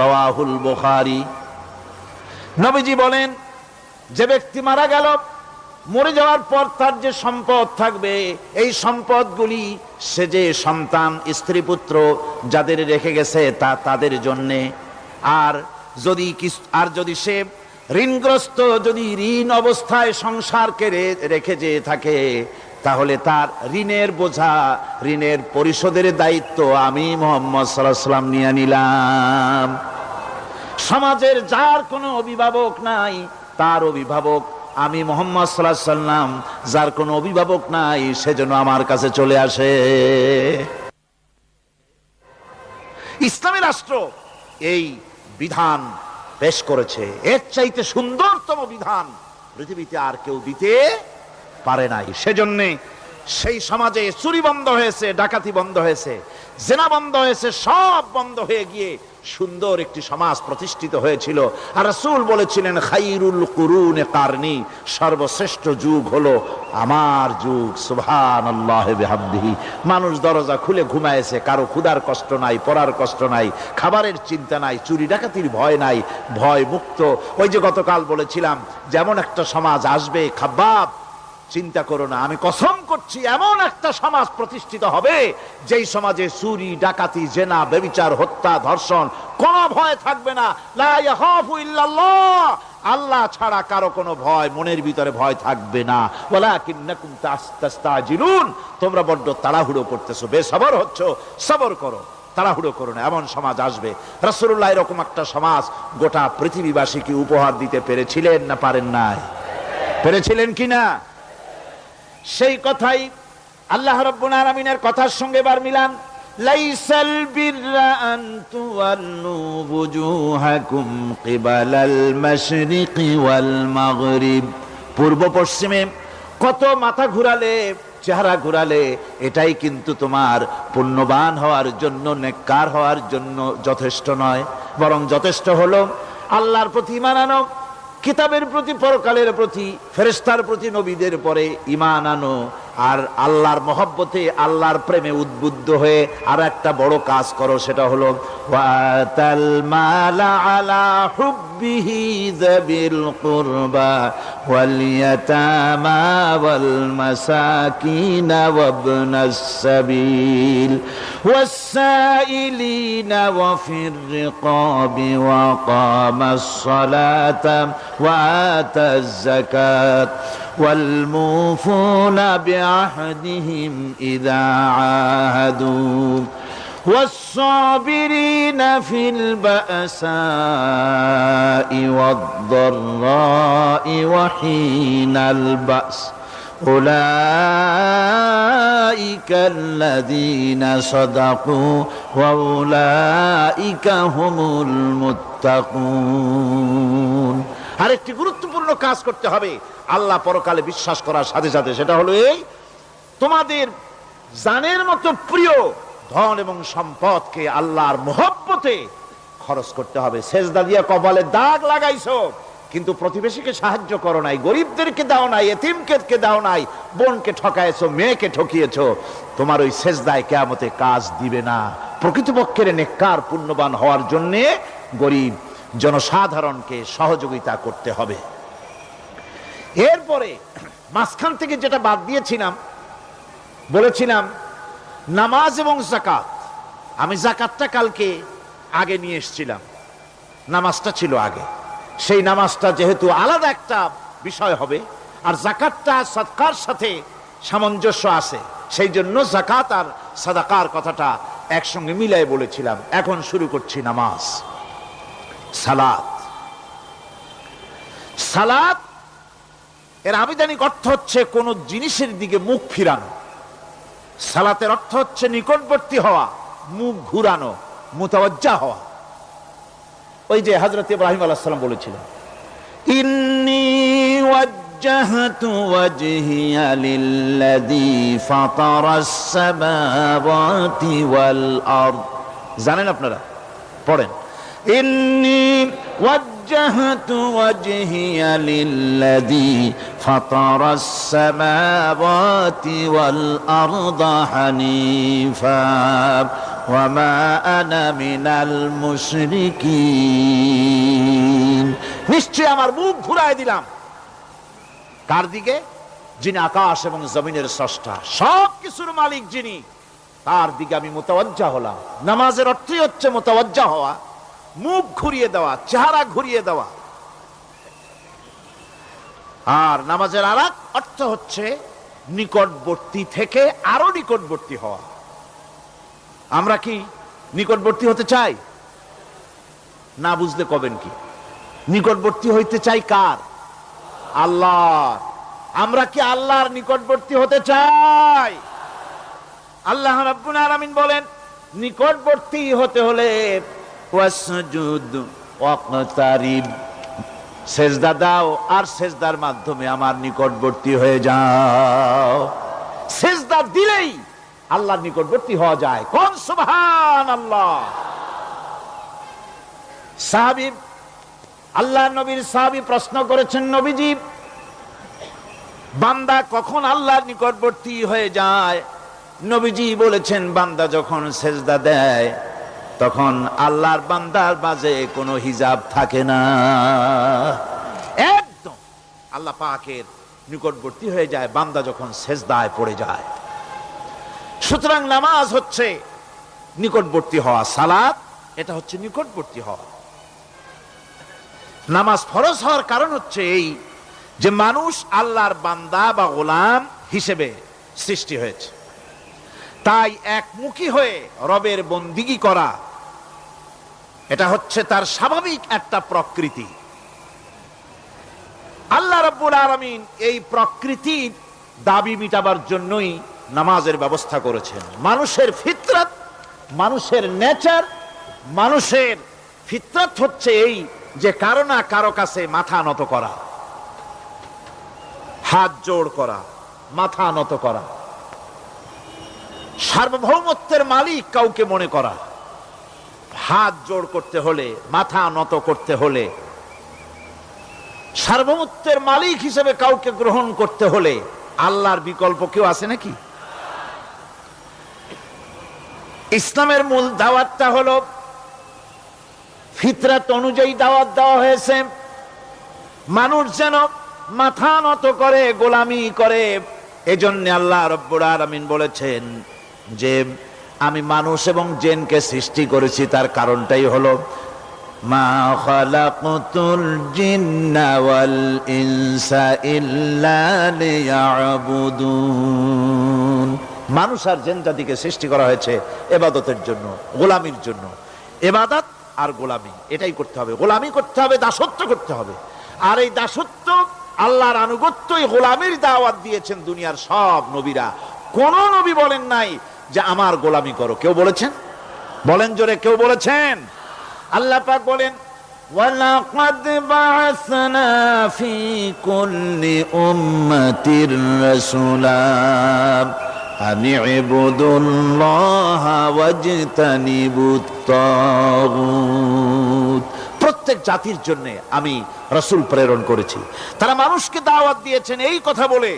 রাওয়াহুল বুখারী। নবীজি বলেন, যে ব্যক্তি মারা গেল, মরে যাওয়ার পর তার যে সম্পদ থাকবে, এই সম্পদগুলি সে যে সন্তান স্ত্রী পুত্র যাদের রেখে গেছে তা তাদের জন্যে। আর যদি সে ঋণগ্রস্ত, যদি ঋণ অবস্থায় সংসারকে রেখে যে থাকে, তাহলে তার ঋণের বোঝা, ঋণের পরিশোধের দায়িত্ব আমি মুহাম্মদ সাল্লাল্লাহু আলাইহি ওয়াসাল্লাম নিয়ে নিলাম। সমাজের যার কোনো অভিভাবক নাই, তার অভিভাবক আমি মুহাম্মদ সাল্লাল্লাহু আলাইহি ওয়াসাল্লাম। যার কোনো অভিভাবক নাই, সেজন্য আমার কাছে চলে আসে। ইসলামী রাষ্ট্র এই বিধান পেশ করেছে। এর চাইতে সুন্দরতম বিধান পৃথিবীতে আর কেউ দিতে পারে নাই। সেজন্য সেই সমাজে চুরি বন্ধ হয়েছে, ডাকাতি বন্ধ হয়েছে, জেনা বন্ধ হয়েছে, সব বন্ধ হয়ে গিয়ে সুন্দর একটি সমাজ প্রতিষ্ঠিত হয়েছিল। আর রাসূল বলেছিলেন, খাইরুল কুরুনে কারনি, সর্বশ্রেষ্ঠ যুগ হলো আমার যুগ। সুবহানাল্লাহি বিহামদিহি। মানুষ দরজা খুলে ঘুমায়েছে, কারো ক্ষুধার কষ্ট নাই, পড়ার কষ্ট নাই, খাবারের চিন্তা নাই, চুরি ডাকাতির ভয় নাই, ভয় মুক্ত। ওই যে গতকাল বলেছিলাম, যেমন একটা সমাজ আসবে, খাব্বাব চিন্তা করো না, আমি কসম করছি এমন একটা সমাজ প্রতিষ্ঠিত হবে যেই সমাজে চুরি ডাকাতি জেনা ব্যভিচার হত্যা ধর্ষণ কোনো ভয় থাকবে না। লা ইয়াখাফু ইল্লাল্লাহ, আল্লাহ ছাড়া কারো কোনো ভয়, মনের ভিতরে ভয় থাকবে না। ওয়ালাকিন্নাকুম তাস্তাজিলুন, তোমরা বড্ড তাড়াহুড়ো করতেছো, বেসবর হচ্ছ, সবর করো, তাড়াহুড়ো করো না। এমন সমাজ আসবে। রাসূলুল্লাহ এরকম একটা সমাজ গোটা পৃথিবীবাসীকে উপহার দিতে পেরেছিলেন না পারেন নাই? পেরেছিলেন কিনা? সেই কথাই আল্লাহ রাব্বুল আলামিনের কথার সঙ্গে বার মিলান। লাইসাল বিররা আন তুওয়াল্লু বুজুহাকুম কিবালাল মাশরিকি ওয়াল মাগরিব, পূর্ব পশ্চিমে কত মাথা ঘুরালে, চেহারা ঘুরালে এটাই কিন্তু তোমার পুণ্যবান হওয়ার জন্য, নেককার হওয়ার জন্য যথেষ্ট নয়। বরং যথেষ্ট হলো আল্লাহর প্রতি ঈমান আনো, কিতাবের প্রতি, পরকালের প্রতি, ফেরেশতার প্রতি, নবীদের পরে ঈমান আনো। আর আল্লাহর মহব্বতে, আল্লাহর প্রেমে উদ্বুদ্ধ হয়ে আর একটা বড় কাজ করো, সেটা হলো ওয়াতাল মালা আলা হুব্বিহি যাবিল কুরবা ওয়াল ইয়াতামা ওয়াল মাসাকিন ওয়াবনাস সাবিল ওয়াস-সাইলিনা ওয়া ফির রিকাবি ওয়া কামাস সালাতা ওয়া আতাজ যাকাত والموفون بعهدهم إذا عاهدوا والصابرين في البأساء والضراء وحين البأس أولئك الذين صدقوا وأولئك هم المتقون। আরেকটি গুরুত্বপূর্ণ কাজ করতে হবে আল্লাহ পরকালে বিশ্বাস করার সাথে সাথে, সেটা হলো এই, তোমাদের জানের মতো প্রিয় ধন এবং সম্পদকে আল্লাহর মহব্বতে খরচ করতে হবে। সেজদা দিয়া কপালে দাগ লাগাইছো, কিন্তু প্রতিবেশীকে সাহায্য করো নাই, গরিবদেরকে দাও নাই, এতিমকে দাও নাই, বোনকে ঠকাইছো, মেয়েকে ঠকিয়েছো, তোমার ওই সেজদায় কিয়ামতে কাজ দিবে না। প্রকৃতপক্ষের নেককার পুণ্যবান হওয়ার জন্য গরিব জনসাধারণকে সহযোগিতা করতে হবে। এরপরে মাঝখান থেকে যেটা বাদ দিয়েছিলাম, বলেছিলাম নামাজ এবং যাকাত। আমি যাকাতটা কালকে আগে নিয়ে এসেছিলাম, নামাজটা ছিল আগে। সেই নামাজটা যেহেতু আলাদা একটা বিষয় হবে, আর যাকাতটা সাদকার সাথে সামঞ্জস্য আছে, সেই জন্য যাকাত আর সাদাকার কথাটা একসঙ্গে মিলাই বলেছিলাম। এখন শুরু করছি নামাজ। সালাত, সালাত এর আবিধানিক অর্থ হচ্ছে কোন জিনিসের দিকে মুখ ফিরানো। সালাতের অর্থ হচ্ছে নিকটবর্তী হওয়া, মুখ ঘুরানো, মুতাওয়াজ্জা হওয়া। ওই যে হযরত ইব্রাহিম আলাইহিস সালাম বলেছিলেন, ইন্নী ওয়াজ্জাহতু ওয়াজহিয়া লিল্লাযী ফাতারাস সামাওয়াতি ওয়াল আরদ। জানেন আপনারা? পড়েন, ইন্নী ওয়াজ্জাহতু ওয়াজহিয়া লিল্লাযী ফাতারাস সামাওয়াতি ওয়াল আরদা হানিফা ওয়া মা আনা মিনাল মুশরিকিন। নিশ্চয় আমার মুখ ঘুরায় দিলাম কার দিকে? যিনি আকাশ এবং জমিনের স্রষ্টা, সব কিছুর মালিক যিনি, তার দিকে আমি মুতাওয়াজ্জা হলাম। নামাজের অর্থই হচ্ছে মুতাওয়াজ্জা হওয়া, মুখ ঘুরিয়ে দেওয়া, চেহারা ঘুরিয়ে দেওয়া। আর নামাজের আরেক অর্থ হচ্ছে নিকটবর্তী থেকে আরো নিকটবর্তী হওয়া। আমরা কি নিকটবর্তী হতে চাই? না বুঝলে কবেন কি? নিকটবর্তী হইতে চাই কার? আল্লাহ। আমরা কি আল্লাহর নিকটবর্তী হতে চাই? আল্লাহ রাব্বুল আলামিন বলেন, নিকটবর্তী হতে হলে ওয়াসজুদ ওয়াকতারিব, সেজদা দাও আর সেজদার মাধ্যমে আমার নিকটবর্তী হয়ে যাও। সেজদা দিলেই আল্লাহর নিকটবর্তী হওয়া যায়। কোন সুবহানাল্লাহ। সাহাবী, আল্লাহর নবীর সাহাবী প্রশ্ন করেছেন, নবীজি, বান্দা কখন আল্লাহর নিকটবর্তী হয়ে যায়? নবীজি বলেছেন, বান্দা যখন সেজদা দেয় তখন আল্লাহর বান্দার মাঝে কোনো হিজাব থাকে না, একদম আল্লাহ পাকের নিকটবর্তী হয়ে যায় বান্দা যখন সেজদায় পড়ে যায়। সুতরাং নামাজ হচ্ছে নিকটবর্তী হওয়া, সালাত এটা হচ্ছে নিকটবর্তী হওয়া। নামাজ ফরজ হওয়ার কারণ হচ্ছে এই যে মানুষ আল্লাহর বান্দা বা গোলাম হিসেবে সৃষ্টি হয়েছে, তাই একমুখী হয়ে রবের বন্দিগি করা এটা হচ্ছে তার স্বাভাবিক একটা প্রকৃতি। আল্লাহ রাব্বুল আলামিন এই প্রকৃতির দাবি মিটাবার জন্যই নামাজের ব্যবস্থা করেছেন। মানুষের ফিতরত, মানুষের নেচার, মানুষের ফিতরত হচ্ছে এই যে কারো না কারো কাছে মাথা নত করা, হাত জোড় করা, মাথা নত করা, সার্বভৌমত্বের মালিক কাউকে মনে করা। হাত জোড় করতে হলে, মাথা নত করতে হলে, সার্বভৌমত্বের মালিক হিসেবে কাউকে গ্রহণ করতে হলে আল্লাহর বিকল্প কেউ আছে নাকি? ইসলামের মূল দাওয়াতটা হলো ফিতরাত অনুযায়ী দাওয়াত দেওয়া হয়েছে। মানুষ যেন মাথা নত করে, গোলামি করে। এজন্য আল্লাহ রাব্বুল আলামিন বলেছেন যে আমি মানুষ এবং জিনকে সৃষ্টি করেছি, তার কারণটাই হলো মা খালাকতুল জিন্না ওয়াল ইনসা ইল্লা লিয়াবুদুন। মানুষ আর জিন জাতিকে সৃষ্টি করা হয়েছে ইবাদতের জন্য, গোলামির জন্য। ইবাদত আর গোলামি এটাই করতে হবে, গোলামি করতে হবে, দাসত্ব করতে হবে। আর এই দাসত্ব, আল্লাহর আনুগত্যই গোলামির দাওয়াত দিয়েছেন দুনিয়ার সব নবীরা। কোন নবী বলেন নাই যে আমার গোলামি করো। কেউ বলেছেন? বলেন জোরে, কেউ বলেছেন? আল্লাহ পাক বলেন, ওয়ালাকাদ বা'আসনা ফি কুল্লি উম্মাতির রাসূলা আন ইবুদুল্লাহা ওয়াজতানিবুত তাগুত। প্রত্যেক জাতির জন্য আমি রাসূল প্রেরণ করেছি, তারা মানুষকে দাওয়াত দিয়েছেন এই কথা বলে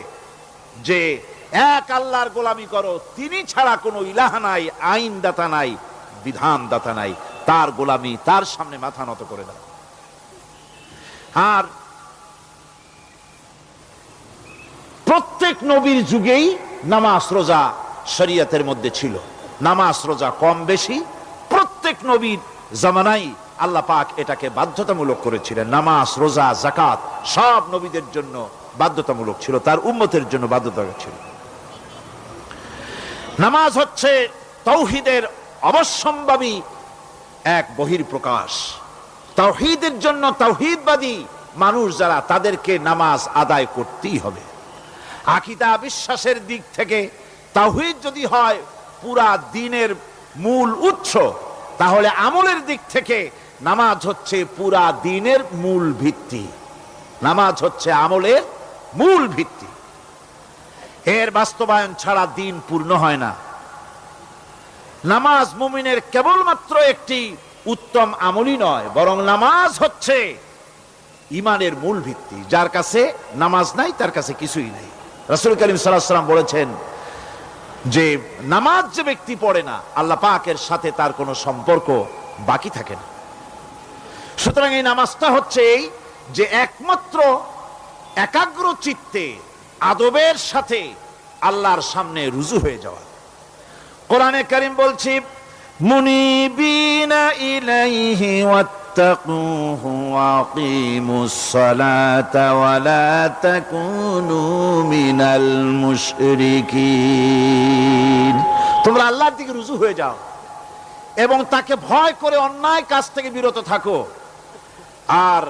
যে এক আল্লাহর গোলামি করো, তিনি ছাড়া কোনো ইলাহ নাই, আইন দাতা নাই, বিধান দাতা নাই, তার গোলামি, তার সামনে মাথা নত করে দাও। আর প্রত্যেক নবীর যুগেই নামাজ রোজা শরীয়তের মধ্যে ছিল। নামাজ রোজা কম বেশি প্রত্যেক নবীর জামানায় আল্লাহ পাক এটাকে বাধ্যতামূলক করেছিলেন। নামাজ, রোজা, যাকাত সব নবীদের জন্য বাধ্যতামূলক ছিল, তার উম্মতের জন্য বাধ্যতামূলক ছিল। নামাজ হচ্ছে তাওহীদের অবশ্যম্ভাবী এক বহির্প্রকাশ। তাওহীদের জন্য তাওহীদবাদী মানুষ যারা, তাদেরকে নামাজ আদায় করতেই হবে। আকীদা বিশ্বাসের দিক থেকে তাওহীদ যদি হয় পুরা দ্বীনের মূল উৎস, তাহলে আমলের দিক থেকে নামাজ হচ্ছে পুরা দ্বীনের মূল ভিত্তি। নামাজ হচ্ছে আমলের মূল ভিত্তি। এর বাস্তবায়ন ছাড়া দ্বীন পূর্ণ হয় না। নামাজ মুমিনের কেবলমাত্র একটি উত্তম আমলই নয়, বরং নামাজ হচ্ছে ঈমানের মূল ভিত্তি। যার কাছে নামাজ নাই তার কাছে কিছুই নাই। রাসূল করিম সাল্লাল্লাহু আলাইহি ওয়াসাল্লাম বলেছেন যে নামাজ যে ব্যক্তি পড়ে না, আল্লাহ পাকের সাথে তার কোনো সম্পর্ক বাকি থাকে না। সুতরাং এই নামাজটা হচ্ছে এই যে একমাত্র একাগ্র চিত্তে আদবের সাথে আল্লাহর সামনে রুজু হয়ে যাওয়া। কোরআনে কারীম বলছে মুনিবিনা ইলাইহি واتقوه وأقيموا الصلاة ولا تكونوا من المشركين তোমরা আল্লাহর দিকে রুজু হয়ে যাও এবং তাকে ভয় করে অন্যায় কাজ থেকে বিরত থাকো আর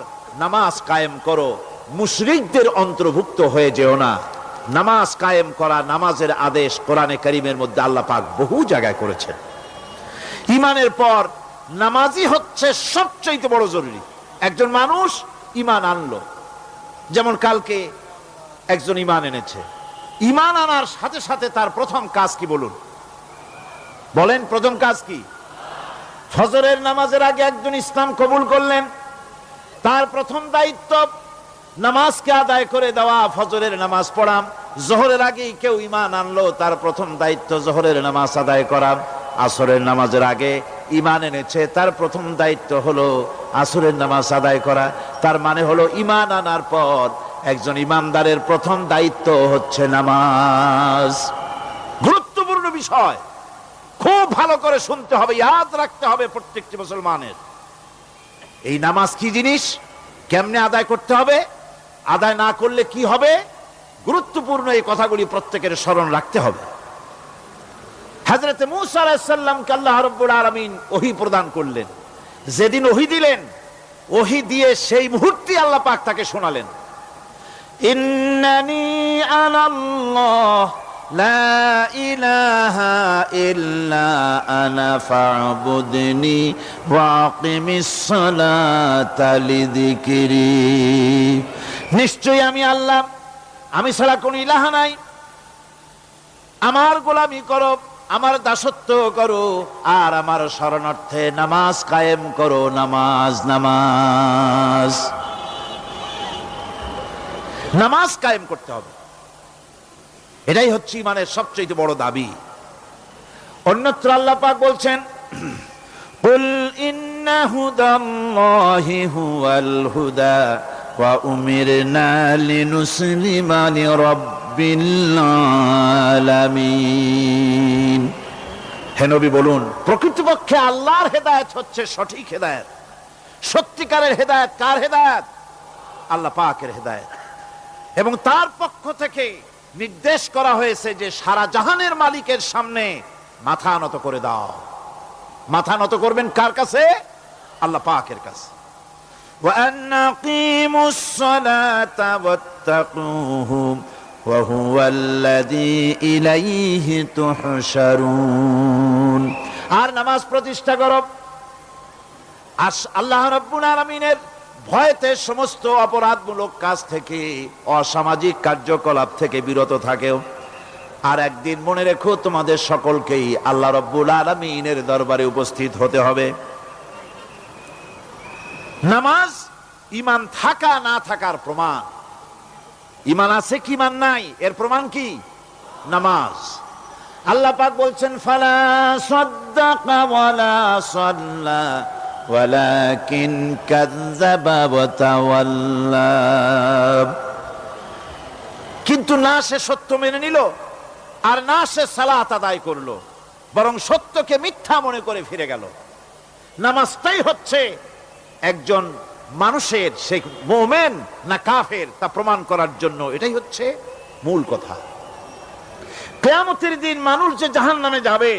নামাজ কায়েম করো, মুশরিকদের অন্তর্ভুক্ত হয়ে যেও না। নামাজ কায়েম করা, নামাজের আদেশ কোরআনে কারীমের মধ্যে আল্লাহ পাক বহু জায়গায় করেছেন। ঈমানের পর নামাজই হচ্ছে সবচেয়ে বড় জরুরি। একজন মানুষ ঈমান আনলো, যেমন কালকে একজন ঈমান এনেছে, ঈমান আনার সাথে সাথে তার প্রথম কাজ কি বলুন? বলেন প্রথম কাজ কি? ফজরের নামাজের আগে একজন ইসলাম কবুল করলেন, তার প্রথম দায়িত্ব নামাজকে আদায় করে দেওয়া, ফজরের নামাজ পড়াম। জোহরের আগেই কেউ ঈমান আনলো, তার প্রথম দায়িত্ব জোহরের নামাজ আদায় করা। আসরের নামাজের আগে ঈমান এনেছে, তার প্রথম দায়িত্ব হলো আসরের নামাজ আদায় করা। তার মানে হলো ঈমান আনার পর একজন ঈমানদারের প্রথম দায়িত্ব হচ্ছে নামাজ। গুরুত্বপূর্ণ বিষয়, খুব ভালো করে শুনতে হবে, ইয়াদ রাখতে হবে প্রত্যেকটি মুসলমানের। এই নামাজ কি জিনিস, কেমনে আদায় করতে হবে, আদায় না করলে কি হবে, গুরুত্বপূর্ণ এই কথাগুলি প্রত্যেকের স্মরণ রাখতে হবে। হযরত মূসা আলাইহিস সালামকে আল্লাহ রাব্বুল আলামিন ওহী প্রদান করলেন। যেদিন ওহী দিলেন, ওহী দিয়ে সেই মুহূর্তে আল্লাহ পাক তাকে শোনালেন, ইন্নানি আনাল্লাহ লা ইলাহা ইল্লা আনা ফা'বুদনি ওয়া আকিমিস সালাতা লিযিকরি। নিশ্চয়ই আমি আল্লাহ, আমি ছাড়া কোনো ইলাহ নাই, আমার গোলামি করো, আমার দাসত্ব করো, আর আমার শরণার্থে নামাজ কায়েম করো। নামাজ নামাজ নামাজ কায়েম করতে হবে, এটাই হচ্ছে ইমানের সবচেয়ে বড় দাবি। অন্যত্র আল্লাহ পাক বলছেন, কুল ইন্না হুদাল্লাহি হুয়াল হুদা ওয়া উমিরনা লিনুসলিমা লিরাব্বিল আলামিন। হে নবী বলুন, প্রকৃতপক্ষে আল্লাহর হেদায়েত হচ্ছে সঠিক হেদায়েত। সত্যিকারের হেদায়েত কার হেদায়েত? আল্লাহ পাকের হেদায়েত। এবং তার পক্ষ থেকে নির্দেশ করা হয়েছে যে সারা জাহানের মালিকের সামনে মাথা নত করে দাও। মাথা নত করবেন কার কাছে? আল্লাহ পাকের কাছে। ওয়া আনাকিমুস সালাতা ওয়াত্তাকুহু ওয়া হুয়াল্লাযী ইলাইহি তুহশারুন। আর নামাজ প্রতিষ্ঠা করো, আল্লাহ রাব্বুল আলামিনের ভয়তে সমস্ত অপরাধমূলক কাজ থেকে, অসামাজিক কার্যকলাপ থেকে বিরত থাকেও। আর একদিন মনে রেখো, তোমাদের সকলকেই আল্লাহ রাব্বুল আলামিনের দরবারে উপস্থিত হতে হবে। নামাজ ঈমান থাকা না থাকার প্রমাণ। ঈমান আছে কি ঈমান নাই, এর প্রমাণ কি? নামাজ। আল্লাহ পাক বলছেন, ফালা সাদ্দাকা ওয়ালা সাল্লা ওয়ালাকিন কাযযাবা ওয়া তাওয়াল্লা। কিন্তু না সে সত্য মেনে নিল, আর না সে সালাত আদায় করলো, বরং সত্যকে মিথ্যা মনে করে ফিরে গেল। নামাজটাই হচ্ছে একজন মানুষের, সে মুমিন না কাফের তা প্রমাণ করার জন্য, এটাই হচ্ছে মূল কথা। কিয়ামতের দিন মানুষ যে জাহান্নামে যাবে,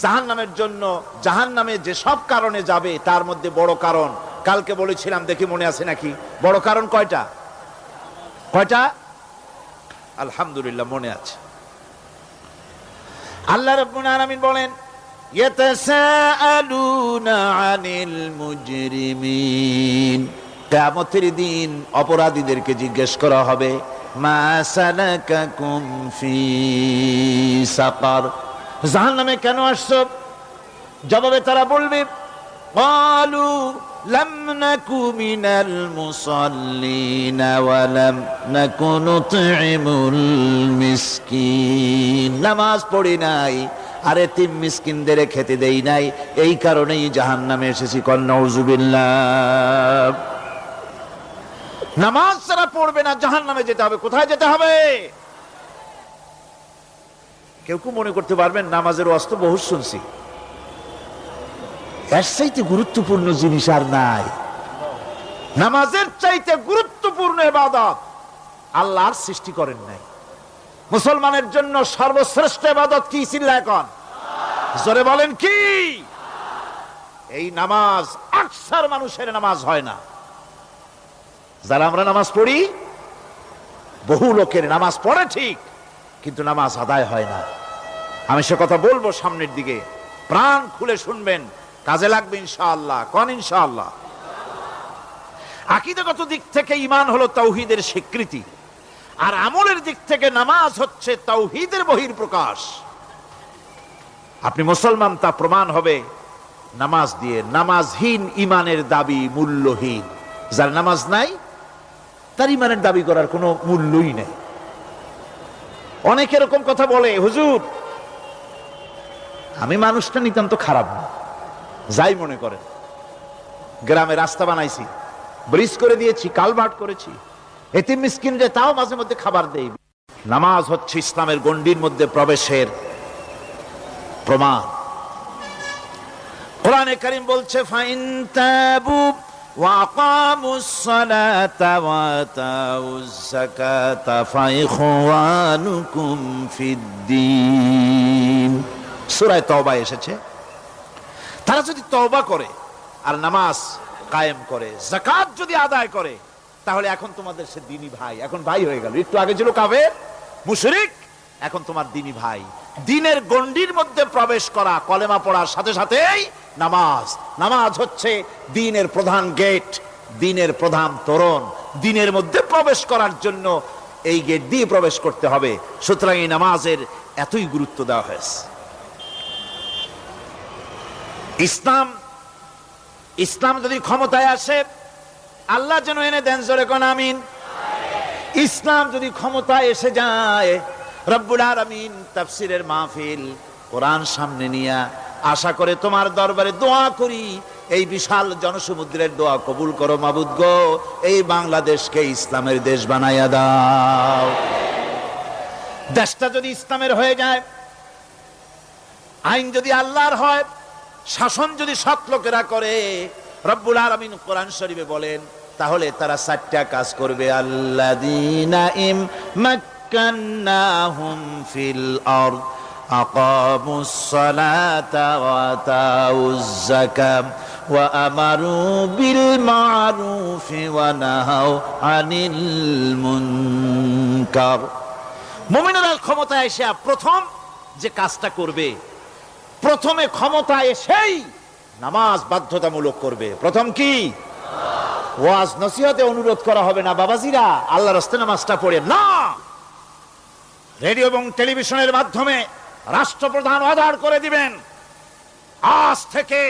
জাহান্নামের জন্য, জাহান্নামে যে সব কারণে যাবে তার মধ্যে বড় কারণ কালকে বলেছিলাম, দেখি মনে আছে নাকি? বড় কারণ কয়টা? কয়টা? আলহামদুলিল্লাহ মনে আছে। আল্লাহ রাব্বুল আলামিন বলেন, ইয়াতাসাআলুনা আনিল মুজরিমিন। কিয়ামতের দিন অপরাধীদেরকে জিজ্ঞেস করা হবে, মা সালাকাকুম ফি সাকার, জাহান্নামে কেন আসছো? জবাবে তারা বলবে, ক্বালু লাম নাকু মিনাল মুসাল্লিনা ওয়া লাম নাকু নুতঈমুল মিসকিন। নামাজ পড়ি নাই, আর এতিম মিসকিনদের খেতে দেই নাই, এই কারণেই জাহান্নামে এসেছি। কল নাউযুবিল্লাহ। নামাজ যারা পড়বে না জাহান্নামে যেতে হবে। কোথায় যেতে হবে? কেউ কেউ মনে করতে পারবেন নামাজের ওয়াজ তো বহু শুনছি, এর চাইতে গুরুত্বপূর্ণ জিনিস আর নাই। নামাজের চাইতে গুরুত্বপূর্ণ ইবাদত আল্লাহর সৃষ্টি করেন নাই। মুসলমানের জন্য সর্বশ্রেষ্ঠ ইবাদত কি? চিল্লায় এখন জোরে বলেন কি? এই নামাজ আকসার মানুষের নামাজ হয় না। যারা আমরা নামাজ পড়ি, বহু লোকের নামাজ পড়ে ঠিক, কিন্তু নামাজ আদায় হয় না। আমি সে কথা বলবো সামনের দিকে, প্রাণ খুলে শুনবেন, কাজে লাগবে ইনশাআল্লাহ। কোন ইনশাআল্লাহ? আকীদাগত দিক থেকে ঈমান হলো তাওহীদের স্বীকৃতি, আর আমলের দিক থেকে নামাজ হচ্ছে তাওহীদের বহিঃপ্রকাশ। আপনি মুসলমান তা প্রমাণ হবে নামাজ দিয়ে। নামাজহীন ঈমানের দাবি মূল্যহীন। যার নামাজ নাই তার ঈমানের দাবি করার কোনো মূল্যই নেই। অনেক এরকম কথা বলে, হুজুর আমি মানুষটা নিতান্ত খারাপ না, যাই মনে করেন, গ্রামে রাস্তা বানাইছি, ব্রিজ করে দিয়েছি, কালভার্ট করেছি, এতিম মিসকিনরে তাও মাঝে মধ্যে খাবার দেই। নামাজ হচ্ছে ইসলামের গণ্ডির মধ্যে প্রবেশের প্রমাণ। কোরআনে কারীম বলছে, ফাইন তাবু ওয়া আকামুস সালাতা ওয়া আতাউজ যাকাতা ফাইখওয়ানুকুম ফিদ্দীন। সূরা তওবা এসেছে। তারা যদি তওবা করে আর নামাজ কায়েম করে, যাকাত যদি আদায় করে, তাহলে এখন তোমাদের সে দ্বীনি ভাই, এখন ভাই হয়ে গেল। একটু আগে ছিল কাফের মুশরিক, এখন তোমার দ্বীনি ভাই। দ্বীনের গণ্ডির মধ্যে প্রবেশ করা কলেমা পড়ার সাথে সাথেই নামাজ। নামাজ হচ্ছে দ্বীনের প্রধান গেট, দ্বীনের প্রধান তোরণ। দ্বীনের মধ্যে প্রবেশ করার জন্য এই গেট দিয়ে প্রবেশ করতে হবে। সুতরাং এই নামাজের এতই গুরুত্ব দেওয়া হয়েছে। ইসলাম যদি ক্ষমতায় আসে, আল্লাহ যেন এনে দেন, জোরে কোন আমিন। ইসলাম যদি ক্ষমতায় এসে যায়, রব্বুল আলামিন তাফসীরের মাহফিল, কোরআন সামনে নিয়ে আশা করে তোমার দরবারে দোয়া করি, এই বিশাল জনসমুদ্রের দোয়া কবুল করো মাবুদ গো, এই বাংলাদেশকে ইসলামের দেশ বানাইয়া দাও। দেশটা যদি ইসলামের হয়ে যায়, আইন যদি আল্লাহর হয়, শাসন যদি সৎ লোকেরা করে, রব্বুল আলামিন কোরআন শরীফে বলেন, তাহলে তারা 4টা কাজ করবে। আল্লাযীনা মাক্কান্নাহুম ফিল আরদ আকামুস সালাতা ওয়া আতাউজ যাকাত ওয়া আমারু বিল মা'রুফি ওয়া নাহাউ আনিল মুনকার। মুমিনরা ক্ষমতায় এসে প্রথম যে কাজটা করবে, প্রথমে ক্ষমতা এসেই নামাজ বাধ্যতামূলক করবে। প্রথম কি? ওয়াজ নসিহতে অনুরোধ করা হবে না, বাবাজিরা আল্লাহর রাস্তায় নামাজটা পড়ে না। রেডিও এবং টেলিভিশনের মাধ্যমে রাষ্ট্রপ্রধান অর্ডার করে দিবেন, আজ থেকে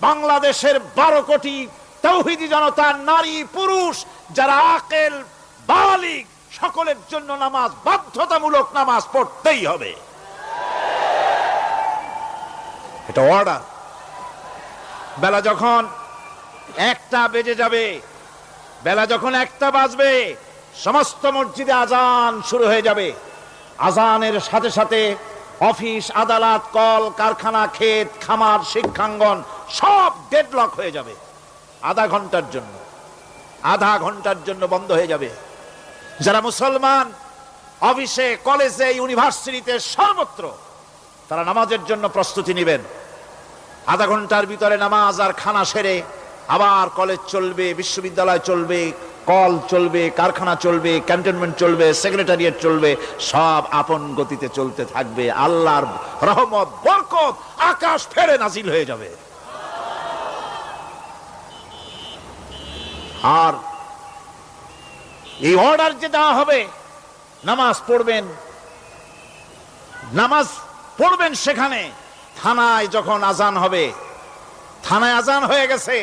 বাংলাদেশের 12 কোটি তাওহীদি জনতা, নারী পুরুষ যারা আকেল বালিগ, সকলের জন্য নামাজ বাধ্যতামূলক, নামাজ পড়তেই হবে। এটা অর্ডার। বেলা যখন 1টা বেজে যাবে, বেলা যখন 1টা বাজবে, সমস্ত মসজিদে আজান শুরু হয়ে যাবে। আজানের সাথে সাথে অফিস, আদালত, কল কারখানা, ক্ষেত খামার, শিক্ষাঙ্গন সব ডেডলক হয়ে যাবে। আধা ঘন্টার জন্য বন্ধ হয়ে যাবে। যারা মুসলমান অফিসে, কলেজে, ইউনিভার্সিটিতে, সর্বত্র তারা নামাজের জন্য প্রস্তুতি নেবেন। আধা ঘন্টার ভিতরে নামাজ আর খানা সেরে আবার কলেজ চলবে, বিশ্ববিদ্যালয় চলবে, কল চলবে, কারখানা চলবে, ক্যান্টনমেন্ট চলবে, সেক্রেটারিয়েট চলবে, সব আপন গতিতে চলতে থাকবে। আল্লাহর রহমত, বরকত আকাশ ফেরে নাজিল হয়ে যাবে। আর এই অর্ডার যে দেওয়া হবে, নামাজ পড়বেন, সেখানে থানায় যখন আজান হবে, থানায় আজান হয়ে গেছে,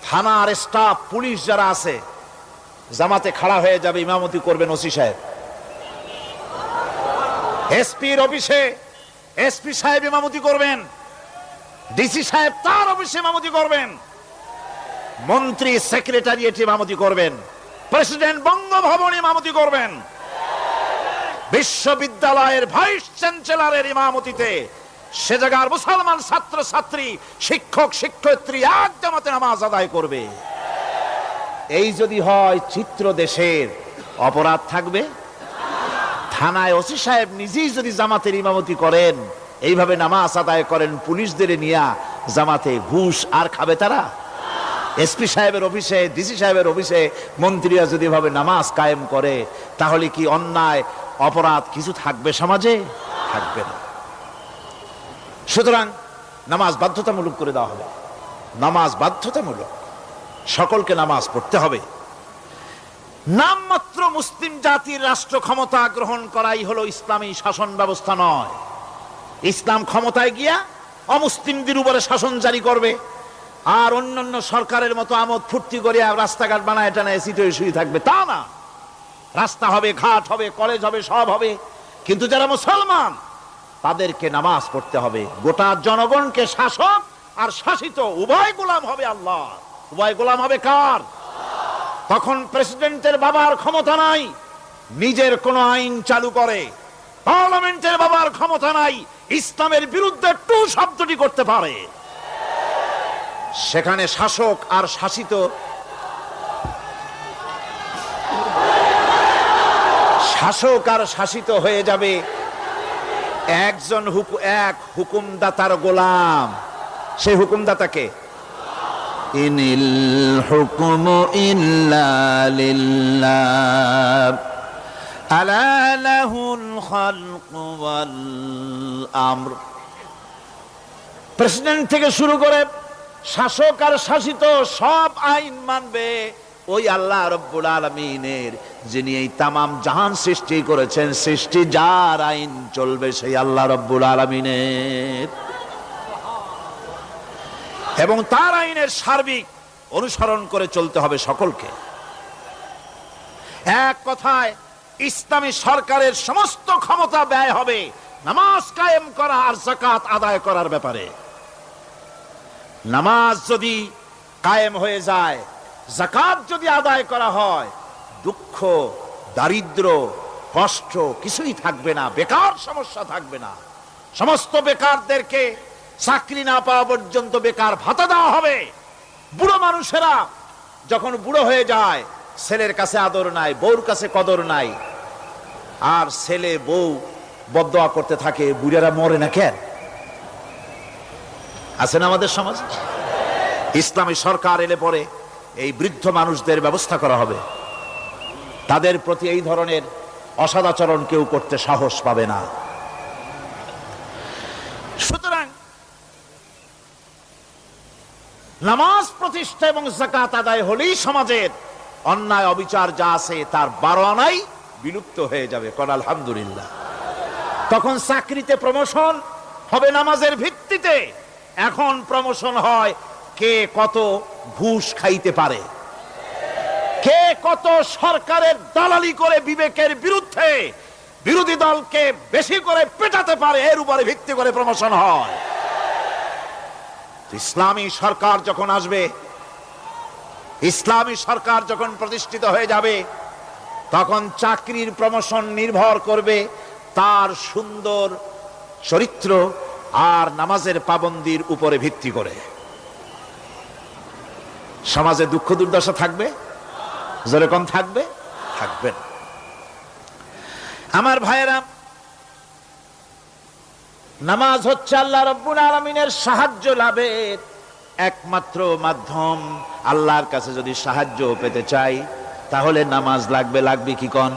থানার স্টাফ, পুলিশ যারা আছে জামাতে খাড়া হয়ে যাবে, ইমামতি করবেন ওসি সাহেব। এসপির অফিসে এসপি সাহেব ইমামতি করবেন, ডিসি সাহেব তার অফিসে ইমামতি করবেন, মন্ত্রী সেক্রেটারিয়েট ইমামতি করবেন, প্রেসিডেন্ট বঙ্গভবন ইমামতি করবেন, বিশ্ববিদ্যালয়ের ভাইস চ্যান্সেলরের ইমামতিতে সে জায়গার মুসলমান ছাত্র ছাত্রী, শিক্ষক শিক্ষয়িত্রী এক জামাতে নামাজ আদায় করবে। এই যদি হয় চিত্র দেশের, অপরাধ থাকবে? থানায় ওসি সাহেব নিজেই যদি জামাতের ইমামতি করেন, এইভাবে নামাজ আদায় করেন পুলিশদের নিয়ে জামাতে, ঘুষ আর খাবে তারা? এসপি সাহেবের অফিসে, ডিসি সাহেবের অফিসে মন্ত্রীরা যদি এভাবে নামাজ কায়েম করে, তাহলে কি অন্যায় অপরাধ কিছু থাকবে সমাজে? থাকবে না। সুতরাং নামাজ বাধ্যতামূলক করে দেওয়া হবে। নামাজ বাধ্যতামূলক, সকলকে নামাজ পড়তে হবে। নামমাত্র মুসলিম জাতির রাষ্ট্র ক্ষমতা গ্রহণ করাই হলো ইসলামী শাসন ব্যবস্থা নয়। ইসলাম ক্ষমতায় গিয়া অমুসলিমদের উপরে শাসন জারি করবে, আর অন্যান্য সরকারের মতো আমোদ ফুর্তি করে রাস্তাঘাট বানায় টানায় সিটে শুয়ে থাকবে, তা না। রাস্তা হবে, ঘাট হবে, কলেজ হবে, সব হবে, কিন্তু যারা মুসলমান তাদেরকে নামাজ পড়তে হবে। গোটা জনগণকে শাসক আর শাসিত উভয় গোলাম হবে আল্লাহ। উভয় গোলাম হবে কার? তখন প্রেসিডেন্টের বাবার ক্ষমতা নাই নিজের কোন আইন চালু করে, পার্লামেন্টের বাবার ক্ষমতা নাই ইসলামের বিরুদ্ধে টু শব্দটি করতে পারে। সেখানে শাসক আর শাসিত, শাসক আর শাসিত হয়ে যাবে একজন এক হুকুমদাতার গোলাম। সেই হুকুমদাতাকে ইনিল হুকুমু ইল্লা লিল্লাহ আলা লাহুল খালকু ওয়াল আমর। প্রেসিডেন্ট থেকে শুরু করে শাসক আর শাসিত সব আইন মানবে ওই আল্লাহ রব্বুল আলামিনের, যিনি এই তামাম জাহান সৃষ্টি করেছেন। সৃষ্টি যার আইন চলবে সেই আল্লাহ রব্বুল আলামিনের, এবং তার আইনের সার্বিক অনুসরণ করে চলতে হবে সকলকে। এক কথায় ইসলামী সরকারের সমস্ত ক্ষমতা ব্যয় হবে নামাজ কায়েম করা আর যাকাত আদায় করার ব্যাপারে। নামাজ যদি কায়েম হয়ে যায়, যাকাত যদি আদায় করা হয়, দুঃখ, দারিদ্র, কষ্ট কিছুই থাকবে না, বেকার সমস্যা থাকবে না। সমস্ত বেকারদেরকে চাকরি না পাওয়া পর্যন্ত বেকার ভাতা দেওয়া হবে। বুড়ো মানুষেরা যখন বুড়ো হয়ে যায়, ছেলের কাছে আদর নাই, বউর কাছে কদর নাই, আর ছেলে বউ বদদোয়া করতে থাকে, বুড়েরা মরে না কেন? আছে না আমাদের সমাজ? ইসলামী সরকার এলে পরে এই বৃদ্ধ মানুষদের ব্যবস্থা করা হবে। তাদের প্রতি এই ধরনের অসদাচরণ কেউ করতে সাহস পাবে না। সুতরাং নামাজ প্রতিষ্ঠা এবং যাকাত আদায় হলেই সমাজের অন্যায় অবিচার যা আছে তার 12 আনাই বিলুপ্ত হয়ে যাবে। কোন আলহামদুলিল্লাহ। তখন চাকরিতে প্রমোশন হবে নামাজের ভিত্তিতে। এখন প্রমোশন হয় কে কত ঘুষ খাইতে পারে, কে কত সরকারের দালালি করে বিবেকের বিরুদ্ধে বিরোধী দলকে বেশি করে পেটাতে পারে, এর উপরে ভিত্তি করে প্রমোশন হয়। ইসলামী সরকার যখন আসবে, ইসলামী সরকার যখন প্রতিষ্ঠিত হয়ে যাবে, তখন চাকরির প্রমোশন নির্ভর করবে তার সুন্দর চরিত্র আর নামাজের পাবন্দির উপরে ভিত্তি করে। সমাজে দুঃখ দুর্দশা থাকবে? যেরকম থাকবে, থাকবে না। আমার ভাইয়েরা, নামাজ হচ্ছে আল্লাহ রাব্বুল আলামিনের সাহায্য লাভের একমাত্র মাধ্যম। আল্লাহর কাছে যদি সাহায্য পেতে চাই তাহলে নামাজ লাগবে। লাগবে কি কোন?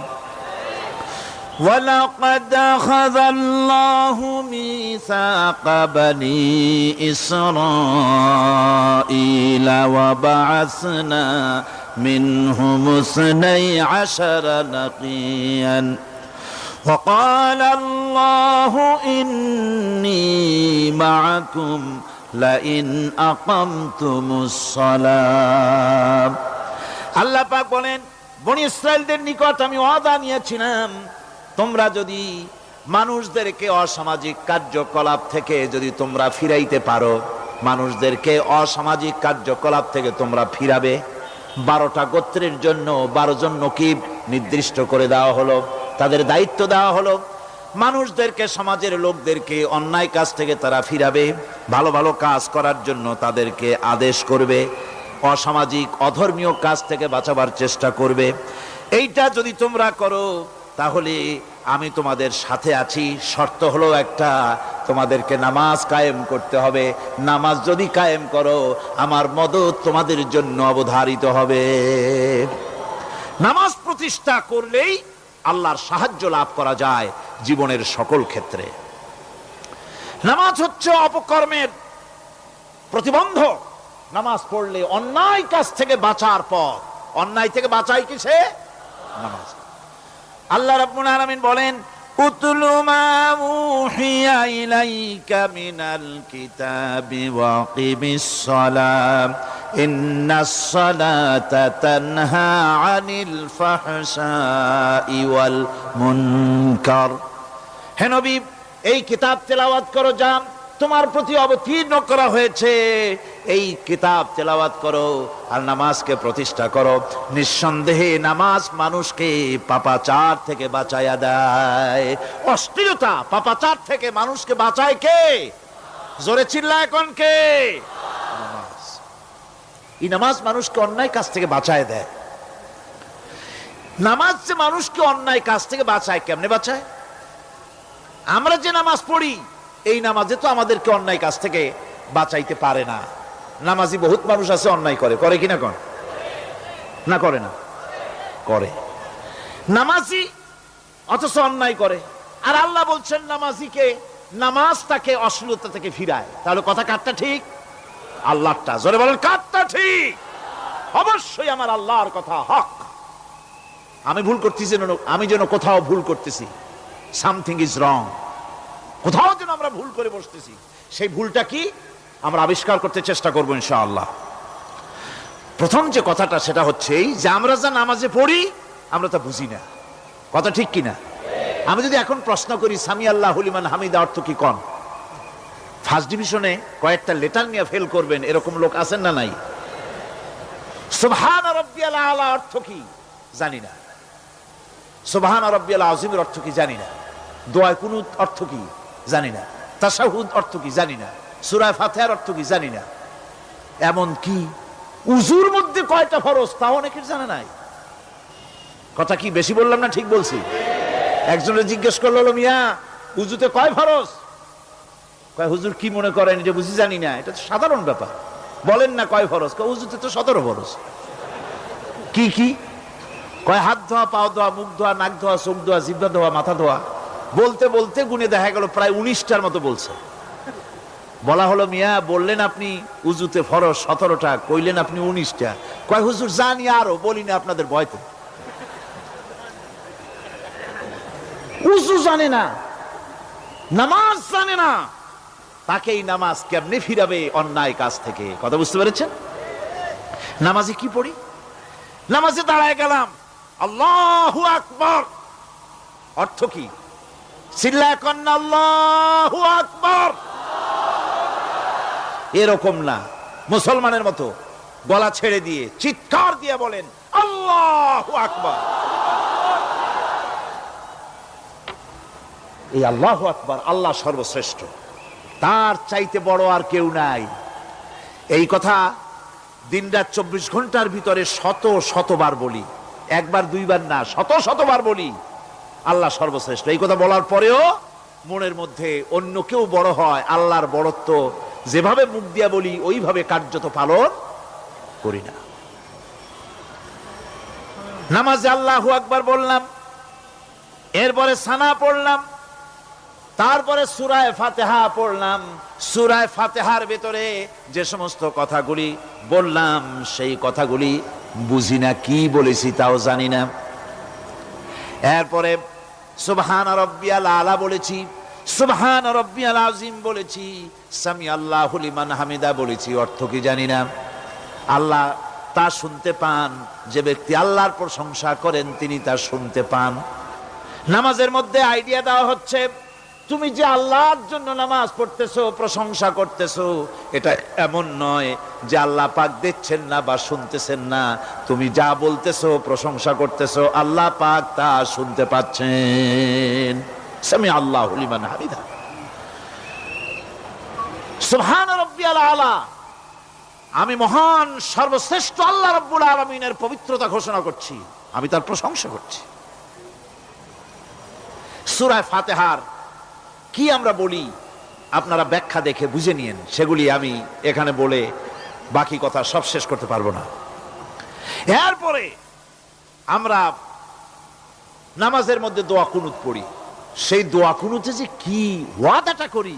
ولقد أخذ الله ميثاق بني إسرائيل وبعثنا منهم 12 نقيا وقال الله إني معكم لئن أقمتم الصلاة। আল্লাহ পাক বলেন, বনি ইসরাইলদের নিকট আমি ওয়াদা নিয়েছিলাম, তোমরা যদি মানুষদেরকে অসামাজিক কার্যকলাপ থেকে যদি তোমরা ফিরাইতে পারো, মানুষদেরকে অসামাজিক কার্যকলাপ থেকে তোমরা ফিরাবে। 12টা গোত্রের জন্য 12 জন নকিব নির্দিষ্ট করে দেওয়া হলো, তাদের দায়িত্ব দেওয়া হলো। মানুষদেরকে, সমাজের লোকদেরকে অন্যায় কাজ থেকে তারা ফিরাবে, ভালো ভালো কাজ করার জন্য তাদেরকে আদেশ করবে, অসামাজিক অধর্মীয় কাজ থেকে বাঁচাবার চেষ্টা করবে। এইটা যদি তোমরা করো তাহলে আমি তোমাদের সাথে আছি। শর্ত হলো একটা, তোমাদেরকে নামাজ কায়েম করতে হবে। নামাজ যদি কায়েম করো আমার মদদ তোমাদের জন্য অবধারিত হবে। নামাজ প্রতিষ্ঠা করলেই আল্লাহর সাহায্য লাভ করা যায় জীবনের সকল ক্ষেত্রে। নামাজ হচ্ছে অপকর্মের প্রতিবন্ধক। নামাজ পড়লে অন্যায় কাজ থেকে বাঁচার পথ। অন্যায় থেকে বাঁচাই কিসে? নামাজ। আল্লাহ রাব্বুল আলামিন বলেন, উতলু মা উহিয়া ইলাইকা মিনাল কিতাবি ওয়াকিমিস সালাম ইন্নাস সালাতা তানহা আনিল ফাহশাই ওয়াল মুনকার। হে নবী, এই কিতাব তেলাওয়াত করো, যা তোমার প্রতি অবতীর্ণ করা হয়েছে, এই কিতাব তেলাওয়াত করো আর নামাজকে প্রতিষ্ঠা করো। নিঃসন্দেহে নামাজ মানুষকে পাপাচার থেকে বাঁচায়া দেয়। অশ্লীলতা, পাপাচার থেকে মানুষকে বাঁচায় কে? জোরে চিল্লায় কোন কে? নামাজ। এই নামাজ মানুষকে অন্যায় কাজ থেকে বাঁচায় দেয়। নামাজ যে মানুষকে অন্যায় কাজ থেকে বাঁচায়, কেমনে বাঁচায়? আমরা যে নামাজ পড়ি, এই নামাজে তো আমাদেরকে অন্যায় কাজ থেকে বাঁচাইতে পারে না। নামাজি বহুত মানুষ আছে অন্যায় করে, করে কিনা কোন? না করে না? করে। নামাজি অথচ অন্যায় করে। আর আল্লাহ বলছেন নামাজিকে, নামাজ তাকে অশ্লীলতা থেকে ফিরায়। তাহলে কথা কারটা ঠিক? আল্লাহরটা। জোরে বলেন, কারটা ঠিক? অবশ্যই আমার আল্লাহর কথা হক। আমি ভুল করতেছি, আমি যেন কোথাও ভুল করতেছি, সামথিং ইজ রং, কোথাও যেন আমরা ভুল করে বসতেছি, সেই ভুলটা কি আমরা আবিষ্কার করতে চেষ্টা করবো ইনশাআল্লাহ। প্রথম যে কথাটা সেটা হচ্ছে এই যে আমরা যা নামাজে পড়ি আমরা তা বুঝি না। কথা ঠিক কিনা? আমি যদি এখন প্রশ্ন করি সামি আল্লাহু লিমান হামিদা অর্থ কি কোন? ফার্স্ট ডিভিশনে কয়েকটা লেটার নিয়ে ফেল করবেন এরকম লোক আছেন না নাই? সুবহান রাব্বিয়াল আলা অর্থ কি জানি না। সুবহান রাব্বিয়াল আযীমের অর্থ কি জানি না। দোয়া কুনুত অর্থ কি জানি না। তাশাহুদ অর্থ কি জানি না। সূরা ফাতিহার অর্থ কি জানি না। এমন কি উযুর মধ্যে কয়টা ফরজ তাও অনেকের জানা নাই। কথা কি বেশি বললাম না ঠিক বলছি? একজনের জিজ্ঞেস করলো, মিয়া উযুতে কয় ফরজ? কয় হুজুর কি মনে করেন যে বুঝি জানি না? এটা তো সাধারণ ব্যাপার, বলেন না কয় ফরজ? কয় উযুতে তো 17 ফরজ। কি কি? কয় হাত ধোয়া, পাও ধোয়া, মুখ ধোয়া, নাক ধোয়া, চোখ ধোয়া, জিহ্বা ধোয়া, মাথা ধোয়া। বলতে বলতে গুনে দেখা গেল প্রায় 19টার মতো বলছে। বলা হলো, মিয়া বললেন আপনি উযুতে ফরজ 17টা, কইলেন আপনি 19টা। কয় হুজুর জানি আরো, বলি না আপনাদের ভয়তে। উযু জানে না, নামাজ জানে না, তাকে এই নামাজ কেমনে ফিরাবে অন্যায় কাজ থেকে? কথা বুঝতে পেরেছেন? নামাজে কি পড়ি? নামাজে দাঁড়ায় গেলাম, আল্লাহু আকবার অর্থ কি? চিল্লায় কন্না আল্লাহু আকবার। এরকম না, মুসলমানের মতো গলা ছেড়ে দিয়ে চিৎকার দিয়ে বলেন আল্লাহু আকবার। এই আল্লাহু আকবার, আল্লাহ সর্বশ্রেষ্ঠ, তার চাইতে বড় আর কেউ নাই। এই কথা দিনরাত 24 ঘন্টার ভিতরে শত শতবার বলি, একবার দুইবার না, শত শতবার বলি আল্লাহ সর্বশ্রেষ্ঠ। এই কথা বলার পরেও মনের মধ্যে অন্য কেউ বড় হয়, আল্লাহর বড়ত্ব যেভাবে মুখ দিয়া বলি ওইভাবে কার্যত পালন করি না। নামাজে আল্লাহু আকবার বললাম, এরপরে সানা পড়লাম, তারপরে সূরা ফাতিহা পড়লাম। সূরা ফাতিহার ভিতরে যে সমস্ত কথাগুলি বললাম সেই কথাগুলি বুঝি না, কি বলেছি তাও জানি না। এরপরে সুবহান রাব্বিয়াল আলা বলেছি, সুবহান রাব্বিয়াল আযীম বলেছি, সামি আল্লাহু লিমান হামিদা বলেছি, অর্থ কি জানি না। আল্লাহ তা শুনতে পান, যে ব্যক্তি আল্লাহর প্রশংসা করেন তিনি তা শুনতে পান। নামাজের মধ্যে আইডিয়া দেওয়া হচ্ছে, তুমি যে আল্লাহর জন্য নামাজ পড়তেছো, প্রশংসা করতেছো, এটা এমন নয় যে আল্লাহ পাক দেখছেন না বা শুনতেছেন না। তুমি যা বলতেছো, প্রশংসা করতেছো, আল্লাহ পাক তা শুনতে পাচ্ছেন। সামি আল্লাহু লিমান হামিদা। সুবহান রাব্বিয়াল আলা, আমি মহান সর্বশ্রেষ্ঠ আল্লাহ রাব্বুল আলামিনের পবিত্রতা ঘোষণা করছি, আমি তার প্রশংসা করছি। সূরা ফাতিহার কি আমরা বলি আপনারা ব্যাখ্যা দেখে বুঝে নিয়েন, সেগুলি আমি এখানে বলে বাকি কথা সব শেষ করতে পারবো না। এরপরে আমরা নামাজের মধ্যে দোয়া কুনুত পড়ি। সেই দোয়া কুনুতে যে কি ওয়াদাটা করি,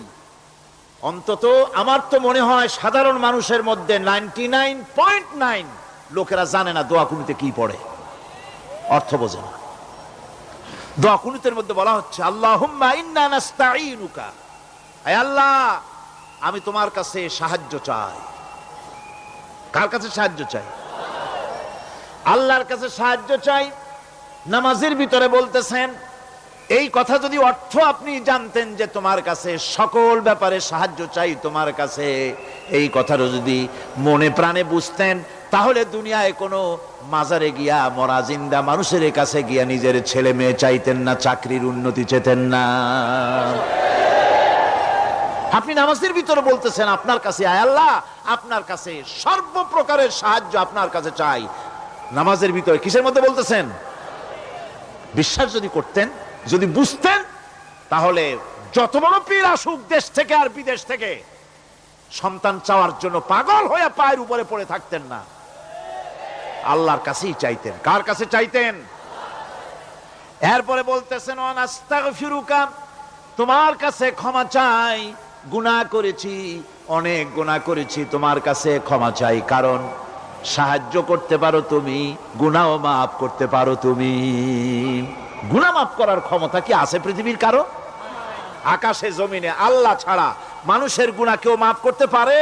অন্তত আমার তো মনে হয় সাধারণ মানুষের মধ্যে 99.9 লোকেরা জানে না দোয়া কুনুতে কি পড়ে, অর্থ বোঝে না। দোয়া কুনুতের মধ্যে বলা হচ্ছে আল্লাহুম্মা ইন্না নাস্তাঈনুকা, হে আল্লাহ আমি তোমার কাছে সাহায্য চাই। কার কাছে সাহায্য চাই? আল্লাহর কাছে সাহায্য চাই। নামাজের ভিতরে বলতেছেন, এই কথা যদি অর্থ আপনি জানতেন যে তোমার কাছে সকল ব্যাপারে সাহায্য চাই তোমার কাছে, এই কথাটা যদি মনে প্রাণে বুঝতেন, তাহলে দুনিয়ায় কোনো মাজারে গিয়া মরা জিন্দা মানুষের কাছে গিয়া নিজের ছেলে মেয়ে চাইতেন না, চাকরির উন্নতি চেতেন না। আপনি নামাজের ভিতরে বলতেছেন আপনার কাছে, আয় আল্লাহ আপনার কাছে সর্বপ্রকারের সাহায্য আপনার কাছে চাই। নামাজের ভিতরে কিসের মধ্যে বলতেছেন? বিশ্বাস যদি করতেন, যদি বুঝতেন, তাহলে যত বড় পীর আসুক দেশ থেকে আর বিদেশ থেকে, সন্তান চাওয়ার জন্য পাগল হয়ে পায়ের উপরে পড়ে থাকতেন না, আল্লাহর কাছেই চাইতেন। কার কাছে চাইতেন? এরপরে বলতেছেন আস্তাগফিরুকা, তোমার কাছে ক্ষমা চাই, গুনাহ করেছি, অনেক গুনাহ করেছি, তোমার কাছে ক্ষমা চাই, কারণ সাহায্য করতে পারো তুমি, গুনাহ মাফ করতে পারো তুমি। গুনাহ মাফ করার ক্ষমতা কি আছে পৃথিবীর কারো? আকাশে জমিনে আল্লাহ ছাড়া মানুষের গুনাহ কেউ মাফ করতে পারে?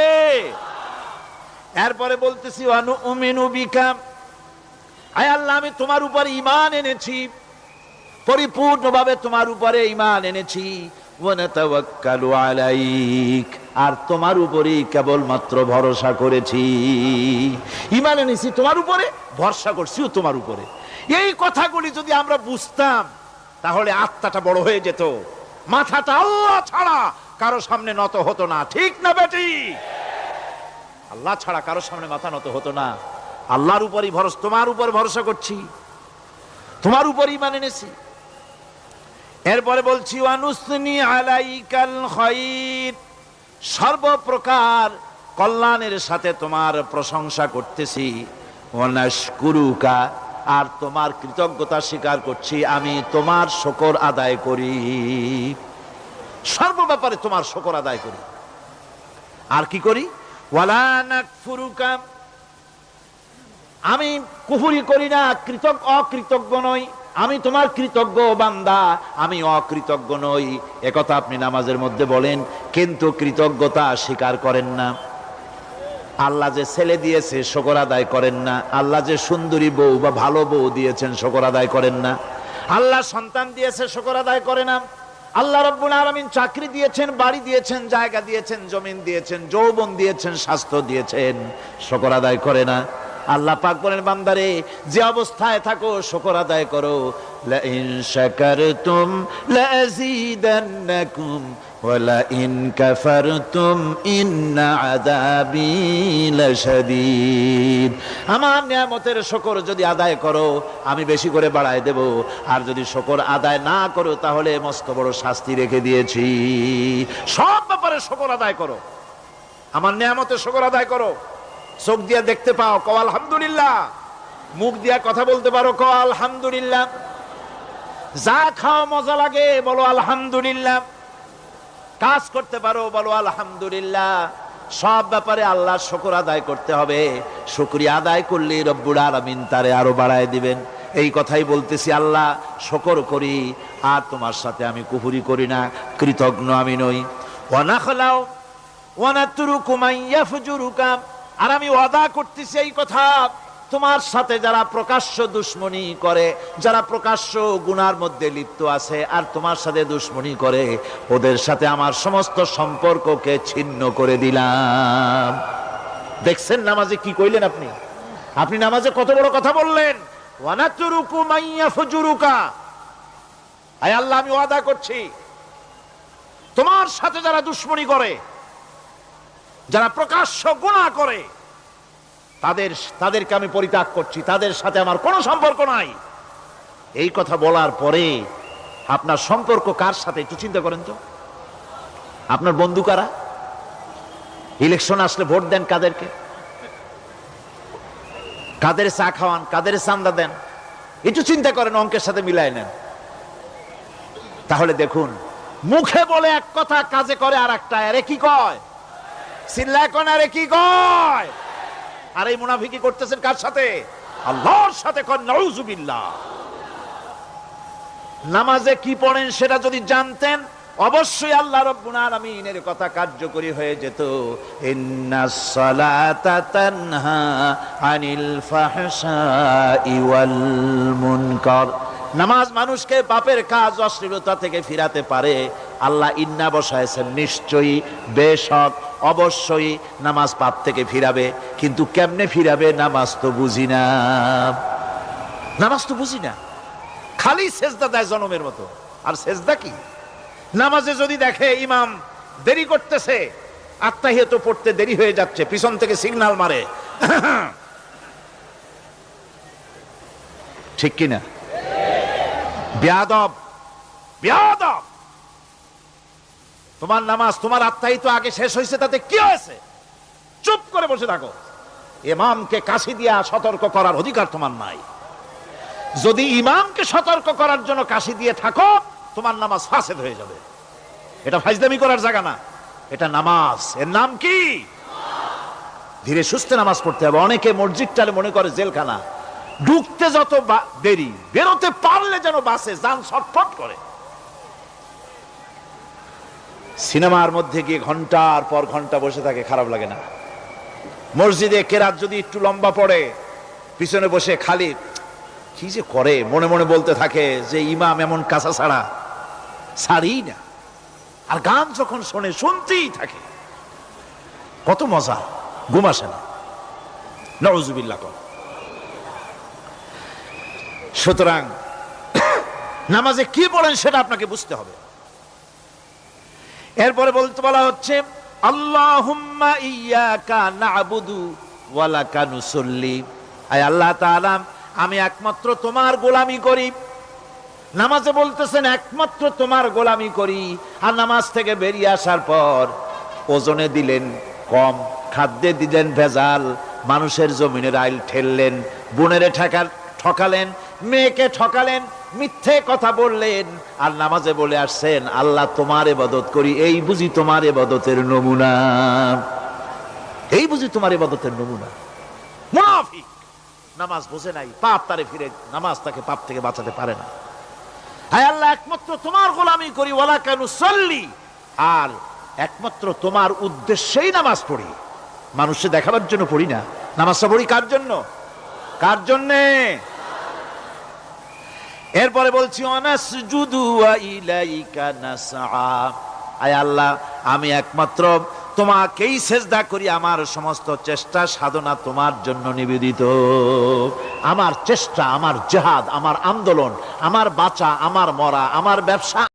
এরপরে বলতেছি ওয়ানুমিনু বিকা, আয় আল্লাহ আমি তোমার উপর ঈমান এনেছি, পরিপূর্ণভাবে তোমার উপরে ঈমান এনেছি। ওয়ানাতাওয়াক্কালু আলাইক, আর তোমার উপরেই কেবলমাত্র ভরসা করেছি। ঈমান এনেছি তোমার উপরে, ভরসা করছিও তোমার উপরে। এই কথাগুলি যদি আমরা বুঝতাম, তাহলে আত্মাটা বড় হয়ে যেত, মাথাটা আল্লাহ ছাড়া কারো সামনে নত হতো না। ঠিক না বেটি? আল্লাহ ছাড়া কারো সামনে মাথা নত হতো না। আল্লাহর উপরই ভরসা, তোমার উপর ভরসা করছি, তোমার উপর ঈমান এনেছি। এরপরে বলছি ওয়ানুসনি আলাইকাল খায়র, সর্বপ্রকার কল্যাণের সাথে তোমার প্রশংসা করতেছি। ওয়ানাশকুরুকা, আর তোমার কৃতজ্ঞতা স্বীকার করছি, আমি তোমার শুকর আদায় করি, সর্ব ব্যাপারে তোমার শুকর আদায় করি। আর কি করি? ওয়ালা নাকফুরুকা, আমি কুফরি করি না, অকৃতজ্ঞ নই, আমি তোমার কৃতজ্ঞ বান্দা, আমি অকৃতজ্ঞ নই। একথা আপনি নামাজের মধ্যে বলেন, কিন্তু কৃতজ্ঞতা স্বীকার করেন না। আল্লাহ যে ছেলে দিয়েছে শুকর আদায় করেন না, আল্লাহ যে সুন্দরী বউ বা ভালো বউ দিয়েছেন শুকর আদায় করেন না, আল্লাহ সন্তান দিয়েছে শুকর আদায় করে না, আল্লাহ রাব্বুল আলামিন চাকরি দিয়েছেন, বাড়ি দিয়েছেন, জায়গা দিয়েছেন, জমিন দিয়েছেন, যৌবন দিয়েছেন, স্বাস্থ্য দিয়েছেন, শুকর আদায় করে না। আল্লাহ পাক বলেন, বান্দারে যে অবস্থায় থাকো শুকর আদায় করো। লা ইন শাকারতুম লাযীদান্নাকুম ওয়া লা ইন কাফারতুম ইন্না আযাবী লাশাদীদ। আমার নিয়ামতের শুকর যদি আদায় করো আমি বেশি করে বাড়ায় দেব, আর যদি শুকর আদায় না করো তাহলে মস্ত বড় শাস্তি রেখে দিয়েছি। সব ব্যাপারে শুকর আদায় করো, আমার নিয়ামতের শুকর আদায় করো। চোখ দিয়া দেখতে পাও, কও আলহামদুলিল্লাহ। মুখ দিয়া কথা বলতে পারো, কও আলহামদুলিল্লাহ। যা খাও মজা লাগে বলো আলহামদুলিল্লাহ। কাজ করতে পারো বলো আলহামদুলিল্লাহ। সব ব্যাপারে আল্লাহর শুকর আদায় করতে হবে। শুকরিয়া আদায় করলে রব্বুল আলামিন তারে আরো বাড়ায় দিবেন। এই কথাই বলতেছি, আল্লাহ শুকর করি, আর তোমার সাথে আমি কুফরি করি না, কৃতজ্ঞ আমি নই। ওয়া নাখলাউ ওয়া নাতরুকু মান ইয়াফজুরুকা, আর আমি ওয়াদা করতেছি এই কথা, তোমার সাথে যারা প্রকাশ্য দুশ্মনী করে, যারা প্রকাশ্য গুনার মধ্যে লিপ্ত আছে আর তোমার সাথে দুশ্মনী করে, ওদের সাথে আমার সমস্ত সম্পর্ককে ছিন্ন করে দিলাম। দেখছেন নামাজে কি কইলেন আপনি? আপনি নামাজে কত বড় কথা বললেন। ওয়ানাতুরুকু মান ইয়াফজুরুকা, আয় আল্লাহ, আমি ওয়াদা করছি তোমার সাথে যারা দুশ্মনী করে, যারা প্রকাশ্য গুনাহ করে, তাদেরকে আমি পরিত্যাগ করছি, তাদের সাথে আমার কোনো সম্পর্ক নাই। এই কথা বলার পরে আপনার সম্পর্ক কার সাথে একটু চিন্তা করেন তো। আপনার বন্ধু কারা? ইলেকশন আসলে ভোট দেন কাদেরকে? কাদের চা খাওয়ান, কাদের চান্দা দেন? একটু চিন্তা করেন, অঙ্কের সাথে মিলাই নেন। তাহলে দেখুন, মুখে বলে এক কথা, কাজে করে আর একটা। আরে কি কয়? চিল্লায় কোন? আরে কি কয়? আর এই মুনাফিকি করতেছেন কার সাথে? আল্লাহর সাথে। কোন নাউজুবিল্লাহ। নামাজে কি পড়েন সেটা যদি জানতেন, অবশ্যই আল্লাহ রাব্বুল আলামিনের কথা কার্যকরী হয়ে যেত। ইন্নাস সালাতা তানহা আনিল ফাহশাই ওয়াল মুনকার। নামাজ মানুষকে পাপের কাজ, অশ্লীলতা থেকে ফিরাতে পারে। আল্লাহ ইন্না বসায়ছেন, নিশ্চয়ই, বেশক, অবশ্যই নামাজ পাপ থেকে ফিরাবে। কিন্তু কেমনে ফিরাবে নামাজ তো বুঝি না। নামাজ তো বুঝি না, খালি সেজদা দেয় জনমের মতো। আর সেজদা কি? নামাজে যদি দেখে ইমাম দেরি করতেছে, আত্তাহিয়াত পড়তে দেরি হয়ে যাচ্ছে, পিছন থেকে সিগন্যাল মারে, ঠিক কিনা? বেয়াদব, বেয়াদব। তোমার নামাজ, তোমার আত্তাহিয়াত আগে শেষ হয়েছে, তাতে কি হয়েছে? চুপ করে বসে থাকো। ইমামকে কাশি দিয়া সতর্ক করার অধিকার তোমার নাই। যদি ইমামকে সতর্ক করার জন্য কাশি দিয়ে থাকো, তোমার নামাজ ফাসেদ হয়ে যাবে। এটা ফাজলামি করার জায়গা না, এটা নামাজ। এর নাম কি? ধীরে সুস্থে নামাজ পড়তে হবে। অনেকে মসজিদটারে মনে করে জেলখানা। ঢুকতে যত দেরি, বেরোতে পারলে যেন বাসে যান ছটফট করে। সিনেমার মধ্যে গিয়ে ঘন্টার পর ঘন্টা বসে থাকে, খারাপ লাগে না? মসজিদে কেরাত যদি একটু লম্বা পড়ে, পিছনে বসে খালি কি যে করে মনে মনে বলতে থাকে যে ইমাম এমন কাঁচা ছাড়া ছাড়ি না। আর গান যখন শোনে, শুনতেই থাকে। কত মজা, ঘুম আসে না। নাউজুবিল্লাহ। সুতরাং নামাজে কি পড়েন সেটা আপনাকে বুঝতে হবে। এরপরে বলতে বলা হচ্ছে, আল্লাহুম্মা ইয়্যাকা না'বুদু ওয়া লাকা নুসাল্লি। আয় আল্লাহ তাআলা, আমি একমাত্র তোমার গোলামি করি। নামাজে বলতেছেন একমাত্র তোমার গোলামি করি। আর নামাজ থেকে বেরিয়ে আসার পর ওজনে দিলেন কম, খাদ্যে দিলেন ভেজাল, মানুষের জমিনের আইল ঠেললেন, বোনেরে ঠকালেন, মেয়েকে ঠকালেন, মিথ্যে কথা বললেন। আর নামাজে বলে আসছেন আল্লাহ তোমার ইবাদত করি। এই বুঝি তোমার ইবাদতের নমুনা? এই বুঝি তোমার ইবাদতের নমুনা? মুনাফিক। নামাজ বোঝে নাই, পাপ তারে ফিরে, নামাজ তাকে পাপ থেকে বাঁচাতে পারে না। হায় আল্লাহ, একমাত্র তোমার গোলামি করি, ওয়ালা কানু সল্লি। আর একমাত্র তোমার উদ্দেশ্যেই নামাজ পড়ি, মানুষে দেখাবার জন্য পড়ি না। নামাজটা পড়ি কার জন্য? কার জন্যে? এরপরে বলছি, অনাসজুদু ওয়া ইলাইকা নাসআ। আয় আল্লাহ, আমি একমাত্র তোমাকেই সেজদা করি, আমার সমস্ত চেষ্টা সাধনা তোমার জন্য নিবেদিত। আমার চেষ্টা, আমার জিহাদ, আমার আন্দোলন, আমার বাঁচা, আমার মরা, আমার ব্যবসা